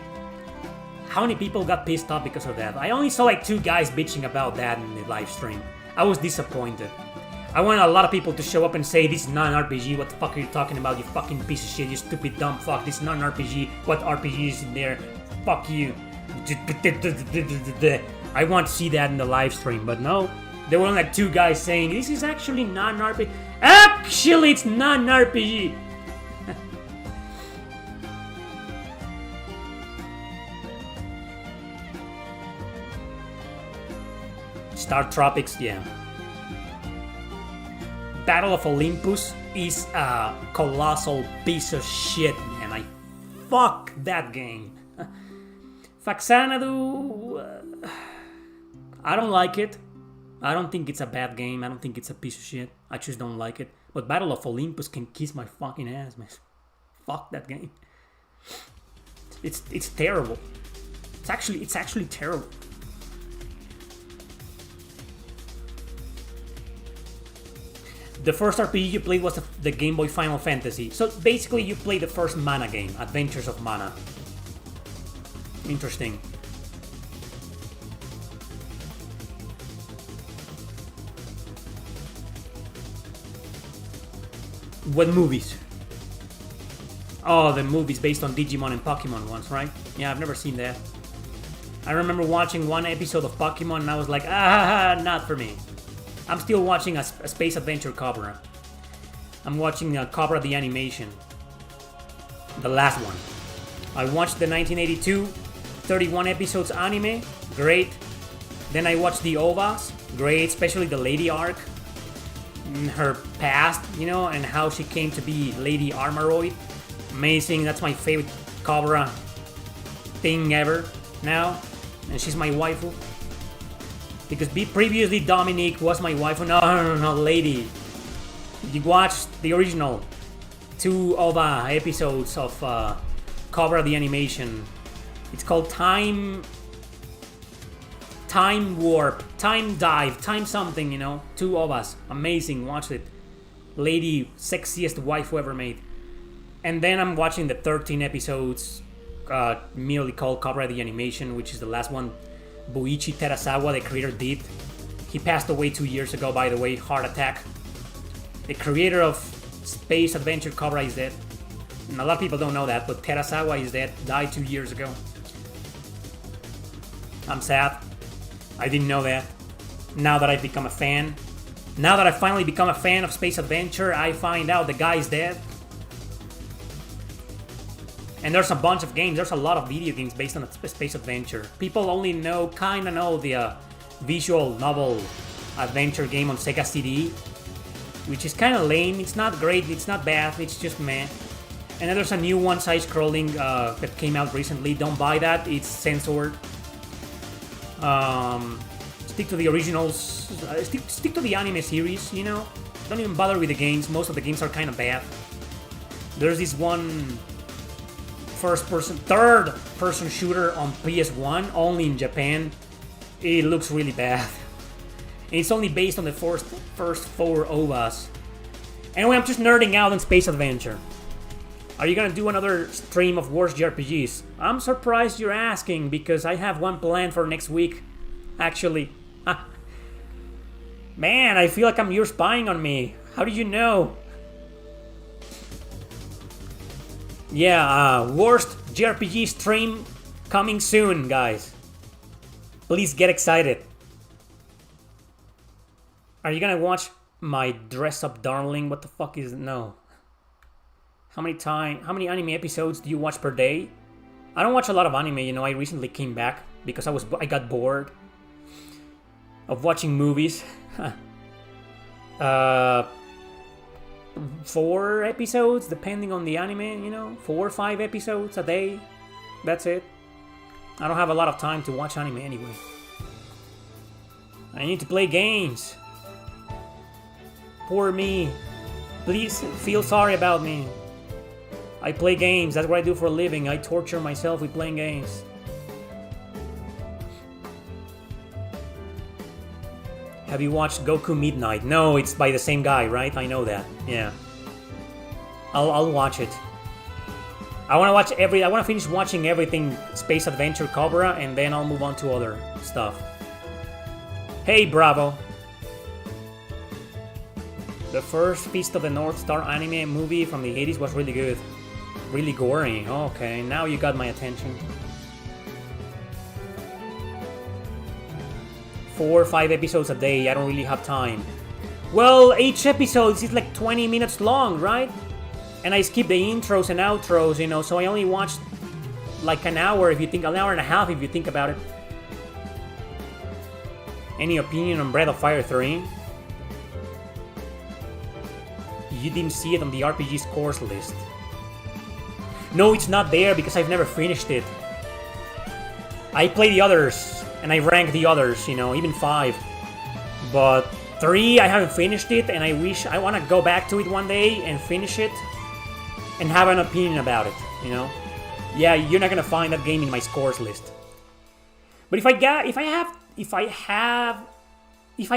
How many people got pissed off because of that? I only saw like 2 guys bitching about that in the live stream. I was disappointed. I want a lot of people to show up and say, this is not an RPG, what the fuck are you talking about, you fucking piece of shit, you stupid dumb fuck, this is not an RPG, what RPG is in there, fuck you. I want to see that in the live stream, but no. There were only like 2 guys saying, this is actually not an RPG. Actually, it's not an RPG! Star Tropics, yeah. Battle of Olympus is a colossal piece of shit, man. I fuck that game. Faxanadu, I don't like it. I don't think it's a bad game. I don't think it's a piece of shit. I just don't like it. But Battle of Olympus can kiss my fucking ass, man. Fuck that game. It's terrible. It's actually terrible. The first RPG you played was the Game Boy Final Fantasy. So basically you played the first Mana game, Adventures of Mana. Interesting. What movies? Oh, the movies based on Digimon and Pokemon ones, right? Yeah, I've never seen that. I remember watching one episode of Pokemon and I was like, not for me. I'm still watching a Space Adventure Cobra. I'm watching Cobra the animation. The last one. I watched the 1982 31 episodes anime. Great. Then I watched the OVAs. Great, especially the Lady arc. Her past, you know, and how she came to be Lady Armoroid. Amazing. That's my favorite Cobra thing ever now. And she's my waifu. Because previously Dominique was my wife. No, Lady. You watched the original 2 OVA episodes of Cobra the animation. It's called Time Warp, Time Dive, Time something, you know. 2 OVAs. Amazing, watch it. Lady, sexiest wife ever made. And then I'm watching the 13 episodes merely called Cobra the animation, which is the last one Buichi Terasawa, the creator, did. He passed away 2 years ago, by the way, heart attack. The creator of Space Adventure Cobra is dead. And a lot of people don't know that, but Terasawa is dead, died 2 years ago. I'm sad. I didn't know that. Now that I've become a fan. Now that I've finally become a fan of Space Adventure, I find out the guy is dead. And there's a bunch of games, there's a lot of video games based on Space Adventure. People only kinda know the visual novel adventure game on Sega CD, which is kinda lame. It's not great, it's not bad, it's just meh. And then there's a new one, side-scrolling, that came out recently. Don't buy that, it's censored. Stick to the originals, stick to the anime series, you know? Don't even bother with the games, most of the games are kinda bad. There's this one third-person shooter on PS1, only in Japan. It looks really bad. It's only based on the first 4 OVAs. Anyway, I'm just nerding out on Space Adventure. Are you gonna do another stream of worst JRPGs? I'm surprised you're asking, because I have one planned for next week, actually. Man, I feel like you're spying on me. How did you know? Yeah, worst JRPG stream coming soon, guys. Please get excited. Are you gonna watch My dress up darling. What the fuck is no? How many anime episodes do you watch per day? I don't watch a lot of anime, you know. I recently came back because I got bored of watching movies. 4 episodes depending on the anime, you know. 4 or 5 episodes a day. That's it. I don't have a lot of time to watch anime anyway. I need to play games. Poor me. Please feel sorry about me. I play games. That's what I do for a living. I torture myself with playing games. Have you watched Goku Midnight? No, it's by the same guy, right? I know that. Yeah. I'll watch it. I want to finish watching everything Space Adventure Cobra, and then I'll move on to other stuff. Hey, Bravo. The first Feast of the North Star anime movie from the 80s was really good. Really gory. Okay, now you got my attention. 4 or 5 episodes a day. I don't really have time. Well, each episode is like 20 minutes long, right? And I skip the intros and outros, you know, so I only watched like an hour an hour and a half if you think about it. Any opinion on Breath of Fire 3? You didn't see it on the RPG scores list. No, it's not there because I've never finished it. I play the others, and I rank the others, you know, even 5. But 3, I haven't finished it, and I want to go back to it one day and finish it, and have an opinion about it, you know? Yeah, you're not gonna find that game in my scores list. But if I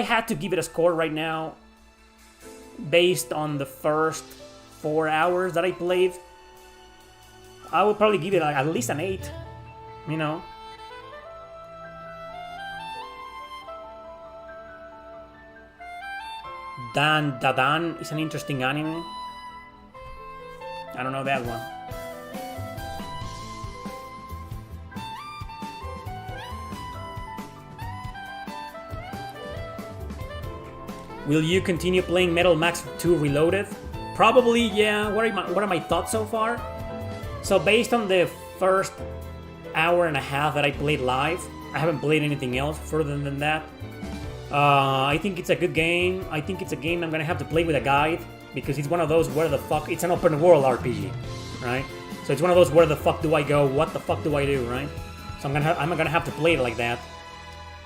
had to give it a score right now, based on the first 4 hours that I played, I would probably give it at least an 8, you know? Dan Dadan is an interesting anime. I don't know that one. Will you continue playing Metal Max 2 Reloaded? Probably, yeah. What are my thoughts so far? So based on the first hour and a half that I played live, I haven't played anything else further than that. I think it's a good game. I think it's a game I'm gonna have to play with a guide, because it's one of those it's an open world RPG, right? So it's one of those where the fuck do I go, what the fuck do I do, right? So I'm gonna have to play it like that.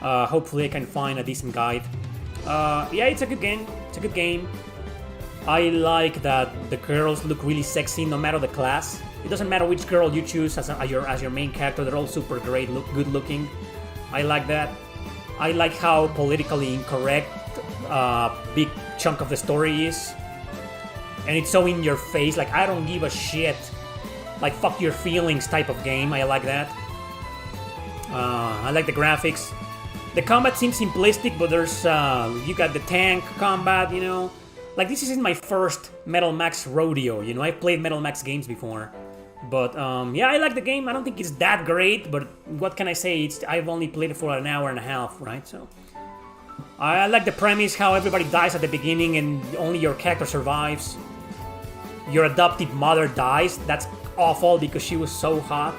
Hopefully I can find a decent guide. Yeah, it's a good game. It's a good game. I like that the girls look really sexy no matter the class. It doesn't matter which girl you choose as your main character, they're all super great, good looking. I like that. I like how politically incorrect big chunk of the story is. And it's so in your face, like I don't give a shit. Like fuck your feelings type of game. I like that. I like the graphics. The combat seems simplistic, but there's you got the tank combat, you know. Like this isn't my first Metal Max rodeo, you know. I've played Metal Max games before. But yeah, I like the game. I don't think it's that great, but what can I say? I've only played it for an hour and a half, right? So I like the premise, how everybody dies at the beginning and only your character survives. Your adopted mother dies. That's awful because she was so hot.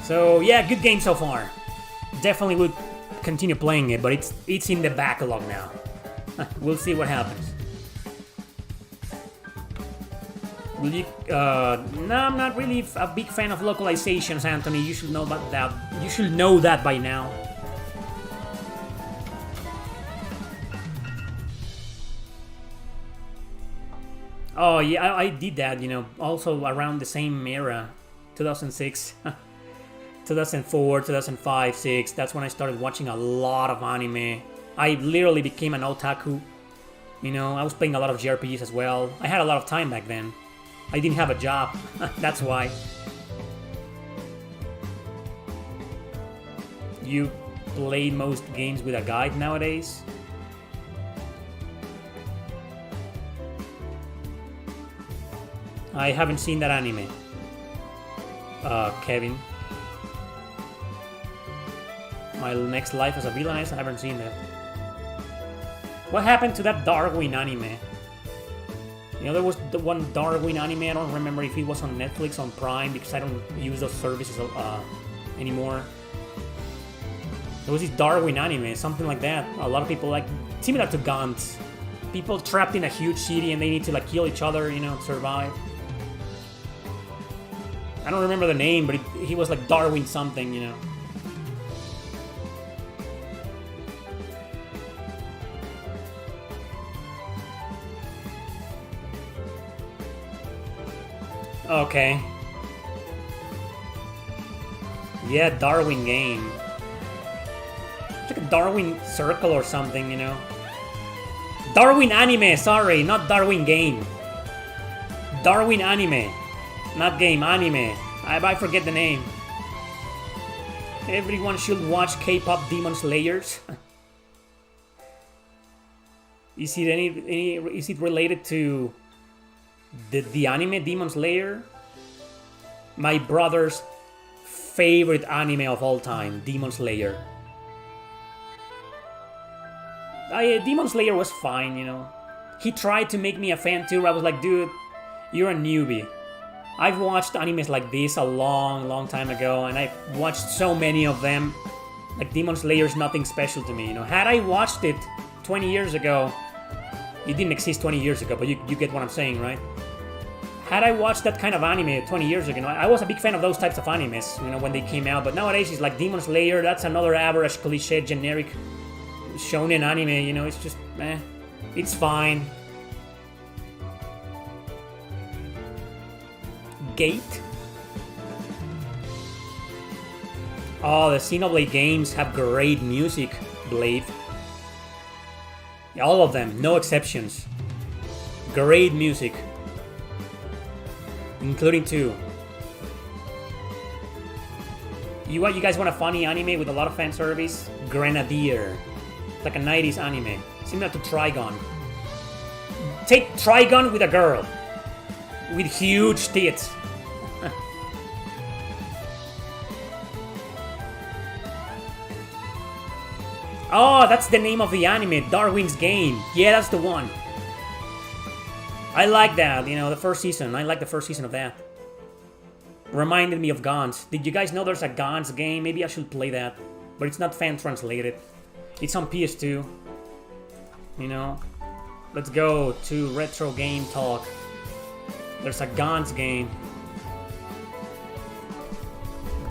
So yeah, good game so far. Definitely would continue playing it, but it's in the backlog now. We'll see what happens. Will you? No, I'm not really a big fan of localizations, Anthony. You should know about that. You should know that by now. Oh yeah, I did that. You know, also around the same era, 2006, 2004, 2005, 6. That's when I started watching a lot of anime. I literally became an otaku. You know, I was playing a lot of JRPGs as well. I had a lot of time back then. I didn't have a job. That's why. You play most games with a guide nowadays? I haven't seen that anime. Kevin. My Next Life as a Villainess? I haven't seen that. What happened to that Darwin anime? You know, there was the one Darwin anime, I don't remember if it was on Netflix, on Prime, because I don't use those services anymore. There was this Darwin anime, something like that. A lot of people like, similar to Gantz. People trapped in a huge city and they need to like kill each other, you know, to survive. I don't remember the name, but he was like Darwin something, you know. Okay. Yeah, Darwin game. It's like a Darwin circle or something, you know. Darwin anime, sorry, not Darwin game. Darwin anime. Not game, anime. I forget the name. Everyone should watch K-pop Demon Slayers. Is it related to the anime Demon Slayer? My brother's favorite anime of all time, Demon Slayer. Demon Slayer was fine, you know. He tried to make me a fan too. I was like, dude, you're a newbie. I've watched animes like this a long time ago, and I've watched so many of them. Like, Demon Slayer's nothing special to me, you know. Had I watched it 20 years ago, it didn't exist 20 years ago, but you get what I'm saying, right? Had I watched that kind of anime 20 years ago, you know, I was a big fan of those types of animes, you know, when they came out. But nowadays, it's like Demon Slayer, that's another average, cliché, generic shonen anime, you know, it's just, it's fine. Gate? Oh, the Xenoblade games have great music, Blade. All of them, no exceptions. Great music. Including 2. You guys want a funny anime with a lot of fan service? Grenadier. It's like a 90s anime. Similar to Trigun. Take Trigun with a girl. With huge tits. Oh, that's the name of the anime, Darwin's Game. Yeah, that's the one. I like that, you know, the first season. I like the first season of that. Reminded me of Gantz. Did you guys know there's a Gantz game? Maybe I should play that. But it's not fan translated. It's on PS2. You know? Let's go to Retro Game Talk. There's a Gantz game.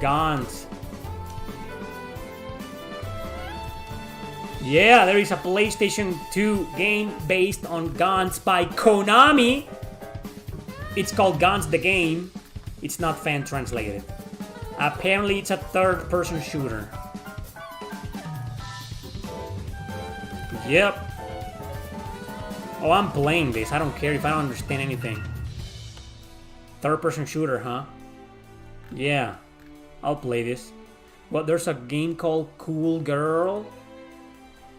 Gantz. Yeah, there is a PlayStation 2 game based on Gantz by Konami. It's called Gantz the Game. It's not fan translated. Apparently it's a third-person shooter. Yep. Oh, I'm playing this. I don't care if I don't understand anything. Third-person shooter, huh? Yeah. I'll play this. Well, there's a game called Cool Girl.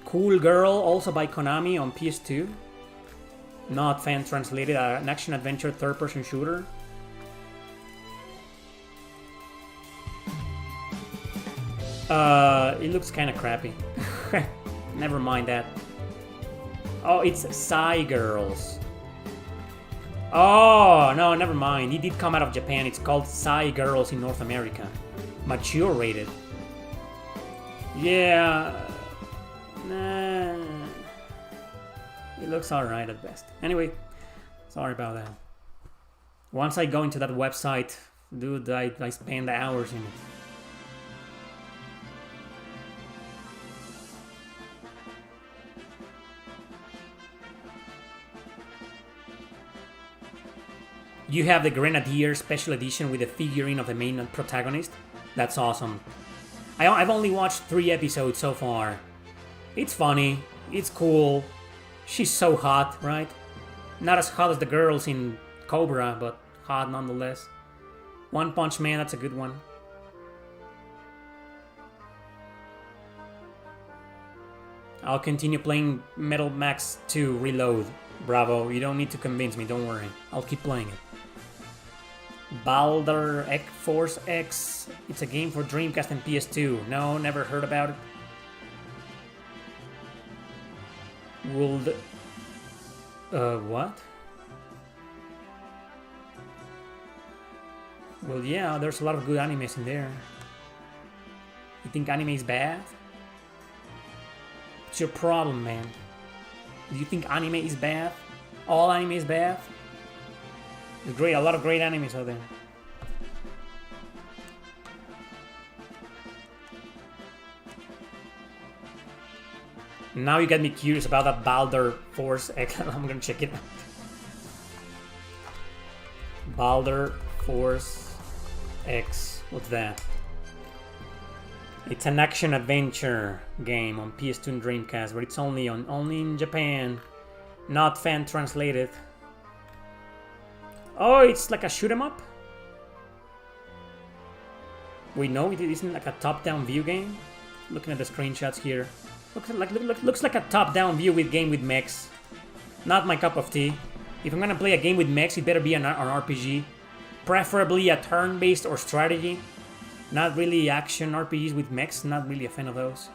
Cool Girl, also by Konami on PS2. Not fan translated, an action-adventure third-person shooter. It looks kind of crappy. Never mind that. Oh, it's Psy Girls. Oh, no, never mind. It did come out of Japan. It's called Psy Girls in North America. Mature rated. Yeah. Nah. It looks alright at best. Anyway, sorry about that. Once I go into that website, dude, I spend hours in it. You have the Grenadier Special Edition with the figurine of the main protagonist. That's awesome. I've only watched 3 episodes so far. It's funny. It's cool. She's so hot, right? Not as hot as the girls in Cobra, but hot nonetheless. One Punch Man, that's a good one. I'll continue playing Metal Max 2 Reload. Bravo, you don't need to convince me, don't worry. I'll keep playing it. Baldur Force X. It's a game for Dreamcast and PS2. No, never heard about it. Would... what? Well, yeah, there's a lot of good animes in there. You think anime is bad? What's your problem, man? Do you think anime is bad? All anime is bad? There's great, a lot of great animes out there. Now you get me curious about that Baldur Force X. I'm gonna check it out. Baldur Force X. What's that? It's an action adventure game on PS2 and Dreamcast, but it's only in Japan, not fan translated. Oh, it's like a shoot 'em up. Wait, no, it isn't like a top-down view game. Looking at the screenshots here, looks like a top-down view game with mechs. Not my cup of tea. If I'm gonna play a game with mechs, it better be an RPG, preferably a turn-based or strategy. Not really action RPGs with mechs, not really a fan of those.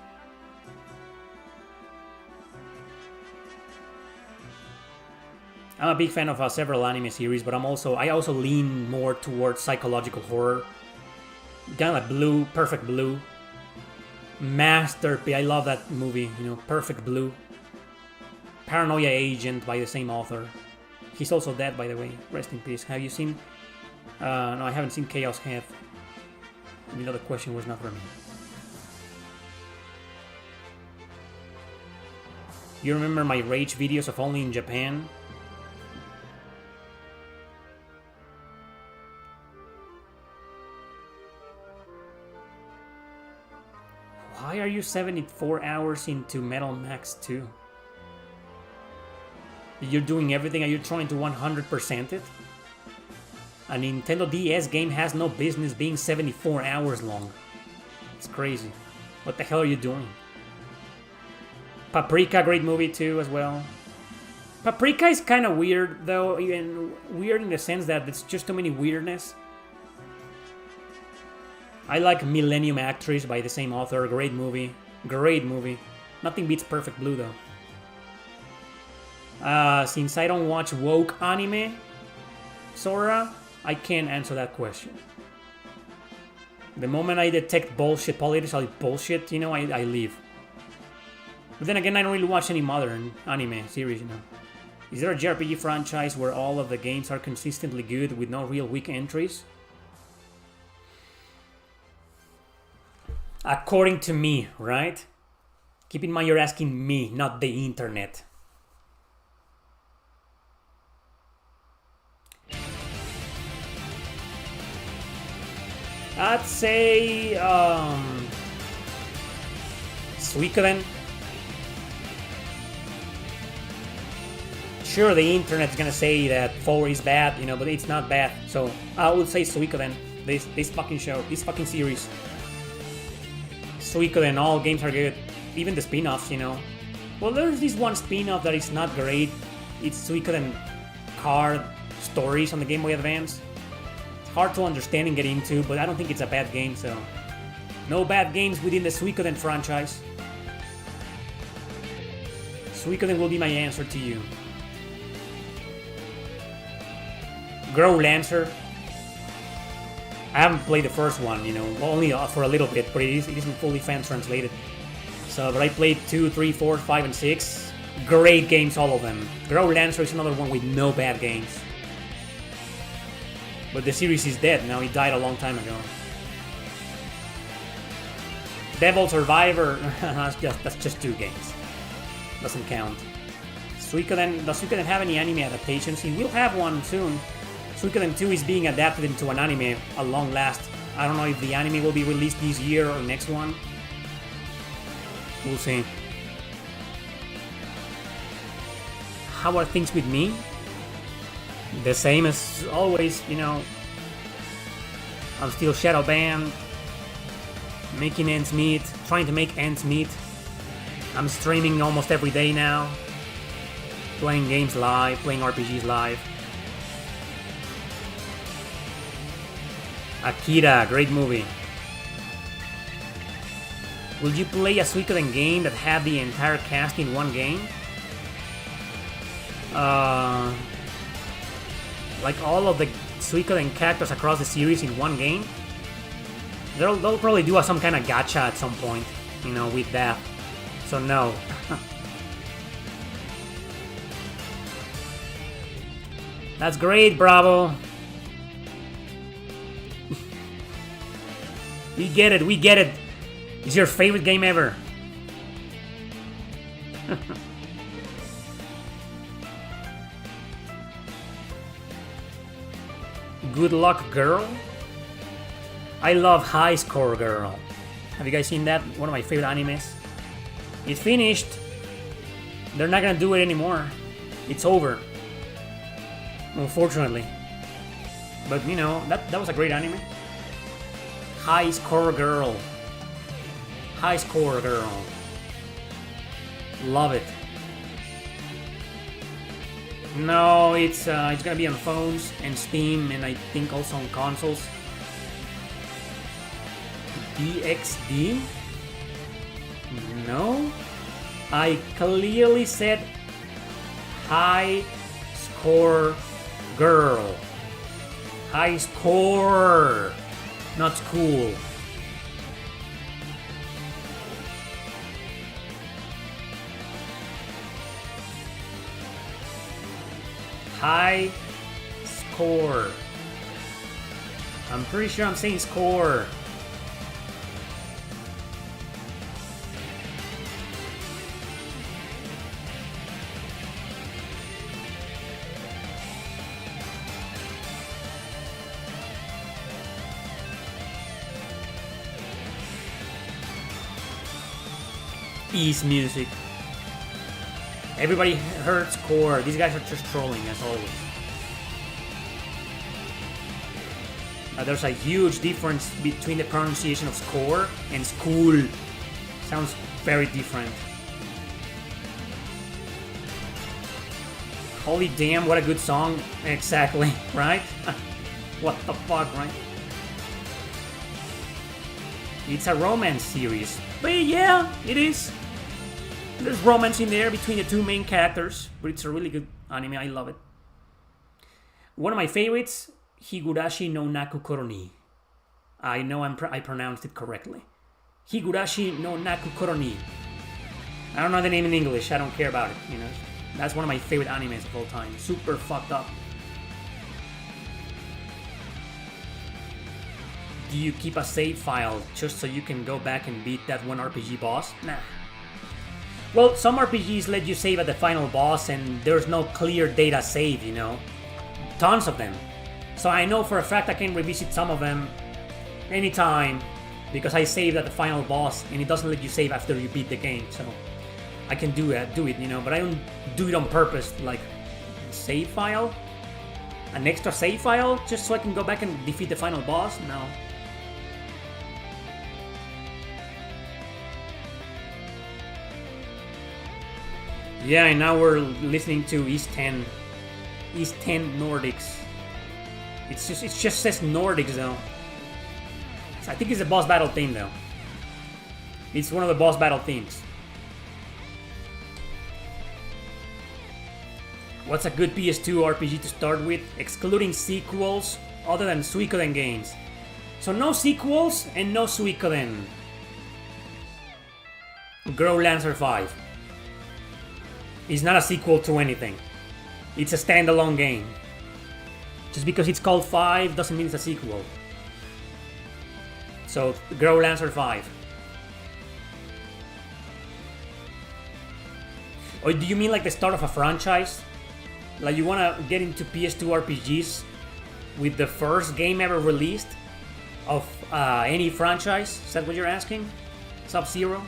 I'm a big fan of several anime series, but I also lean more towards psychological horror. Kind of like Blue, Perfect Blue. Masterpiece, I love that movie, you know, Perfect Blue. Paranoia Agent by the same author. He's also dead, by the way, rest in peace. Have you seen... no, I haven't seen Chaos Head. You know, the question was not for me. You remember my rage videos of only in Japan? Why are you 74 hours into Metal Max 2? You're doing everything and you're trying to 100% it? A Nintendo DS game has no business being 74 hours long. It's crazy. What the hell are you doing? Paprika, great movie too as well. Paprika is kind of weird though, even weird in the sense that it's just too many weirdness. I like Millennium Actress by the same author, great movie. Great movie. Nothing beats Perfect Blue though. Since I don't watch woke anime, Sora, I can't answer that question. The moment I detect bullshit, political bullshit, you know, I leave. But then again, I don't really watch any modern anime series, you know. Is there a JRPG franchise where all of the games are consistently good with no real weak entries? According to me, right? Keep in mind you're asking me, not the internet. I'd say Suikoden. Sure, the internet's gonna say that 4 is bad, you know, but it's not bad. So I would say Suikoden. This fucking show, this fucking series. Suikoden, all games are good. Even the spin-offs, you know. Well, there's this one spin-off that is not great. It's Suikoden card stories on the Game Boy Advance. Hard to understand and get into, but I don't think it's a bad game, so... No bad games within the Suikoden franchise. Suikoden will be my answer to you. Grow Lancer. I haven't played the first one, you know, only for a little bit, but it isn't fully fan translated. So, but I played 2, 3, 4, 5, and 6. Great games, all of them. Grow Lancer is another one with no bad games. But the series is dead now, it died a long time ago. Devil Survivor, that's just 2 games. Doesn't count. Suikoden, does Suikoden have any anime adaptations? He will have one soon. Suikoden 2 is being adapted into an anime at long last. I don't know if the anime will be released this year or next one. We'll see. How are things with me? The same as always, you know. I'm still shadow banned, making ends meet, trying to make ends meet. I'm streaming almost every day now, playing games live, playing RPGs live. Akira, great movie. Will you play a Suikoden game that had the entire cast in one game? uh, like all of the Suikoden characters across the series in one game. They'll probably do some kind of gacha at some point, you know, with that. So no. That's great, Bravo. We get it, we get it. It's your favorite game ever. Good Luck Girl? I love High Score Girl. Have you guys seen that? One of my favorite animes. It's finished. They're not gonna do it anymore. It's over. Unfortunately. But you know, that was a great anime. High Score Girl. High Score Girl. Love it. No, it's gonna be on phones and Steam and I think also on consoles. DXD? No? I clearly said High Score Girl. High Score! Not cool. High Score. I'm pretty sure I'm saying score. East music. Everybody heard score. These guys are just trolling as always. There's a huge difference between the pronunciation of score and school. Sounds very different. Holy damn, what a good song. Exactly, right? What the fuck, right? It's a romance series. But yeah, it is. There's romance in there between the two main characters, but it's a really good anime. I love it. One of my favorites, Higurashi no Naku Koroni. I know I pronounced it correctly. Higurashi no Naku Koroni. I don't know the name in English. I don't care about it. You know, that's one of my favorite animes of all time. Super fucked up. Do you keep a save file just so you can go back and beat that one RPG boss? Nah. Well, some RPGs let you save at the final boss and there's no clear data save, you know. Tons of them. So I know for a fact I can revisit some of them anytime because I saved at the final boss and it doesn't let you save after you beat the game. So I can do it, you know, but I don't do it on purpose, like save file? An extra save file just so I can go back and defeat the final boss? No. Yeah, and now we're listening to East 10 Nordics. It just says Nordics though. So I think it's a boss battle theme though. It's one of the boss battle themes. What's a good PS2 RPG to start with, excluding sequels other than Suikoden games? So no sequels and no Suikoden. Grow Lancer 5. It's not a sequel to anything. It's a standalone game. Just because it's called 5 doesn't mean it's a sequel. So, Grow Lancer 5. Or do you mean like the start of a franchise? Like you wanna get into PS2 RPGs with the first game ever released of any franchise? Is that what you're asking? Sub-Zero?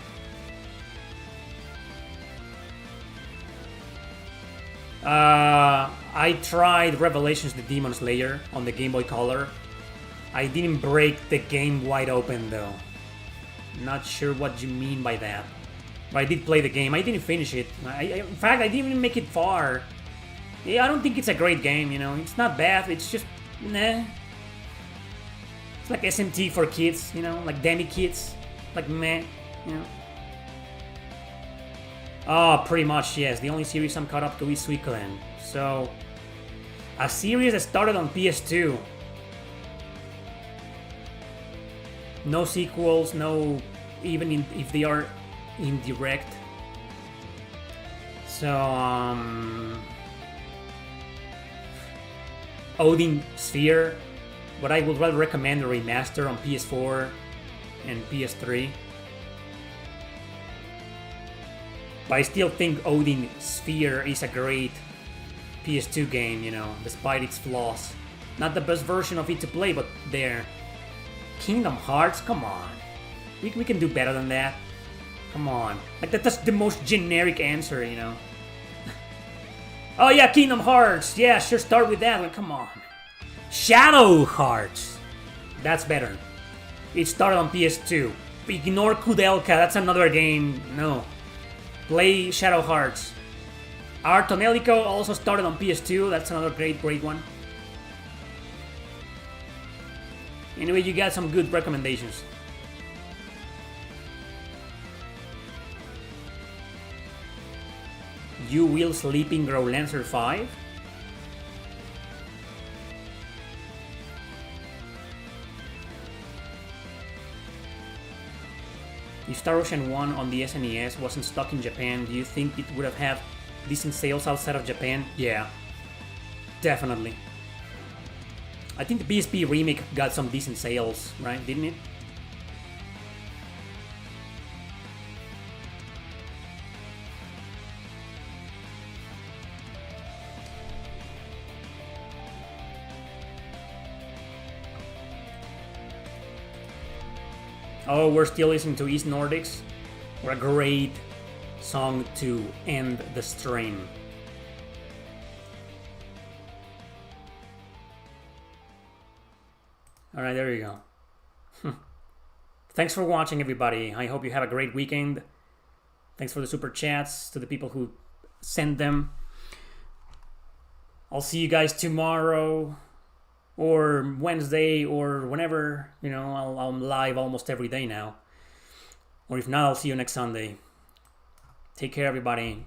I tried Revelations the Demon Slayer on the Game Boy Color. I didn't break the game wide open though. Not sure what you mean by that. But I did play the game. I didn't finish it. In fact, I didn't even make it far. Yeah, I don't think it's a great game, you know. It's not bad. It's just, nah. It's like SMT for kids, you know, like demi kids. Like meh, you know. Oh, pretty much, yes. The only series I'm caught up to is Suikoden. So, a series that started on PS2. No sequels, no, even if they are indirect. So, Odin Sphere, but I would rather recommend a remaster on PS4 and PS3. But I still think Odin Sphere is a great PS2 game, you know, despite its flaws. Not the best version of it to play, but there. Kingdom Hearts, come on. We can do better than that. Come on. Like, that's the most generic answer, you know. Oh yeah, Kingdom Hearts. Yeah, sure, start with that one. Come on. Shadow Hearts. That's better. It started on PS2. Ignore Kudelka, that's another game. No. Play Shadow Hearts. Art on Helico also started on PS2. That's another great one. Anyway, you got some good recommendations. You will sleep in Growlancer 5? If Star Ocean 1 on the SNES wasn't stuck in Japan, do you think it would have had decent sales outside of Japan? Yeah, definitely. I think the PSP remake got some decent sales, right? Didn't it? Oh, we're still listening to East Nordics. What a great song to end the stream. Alright, there you go. Thanks for watching, everybody. I hope you have a great weekend. Thanks for the super chats to the people who sent them. I'll see you guys tomorrow or Wednesday or whenever. You know, I'm live almost every day now. Or if not, I'll see you next Sunday. Take care, everybody.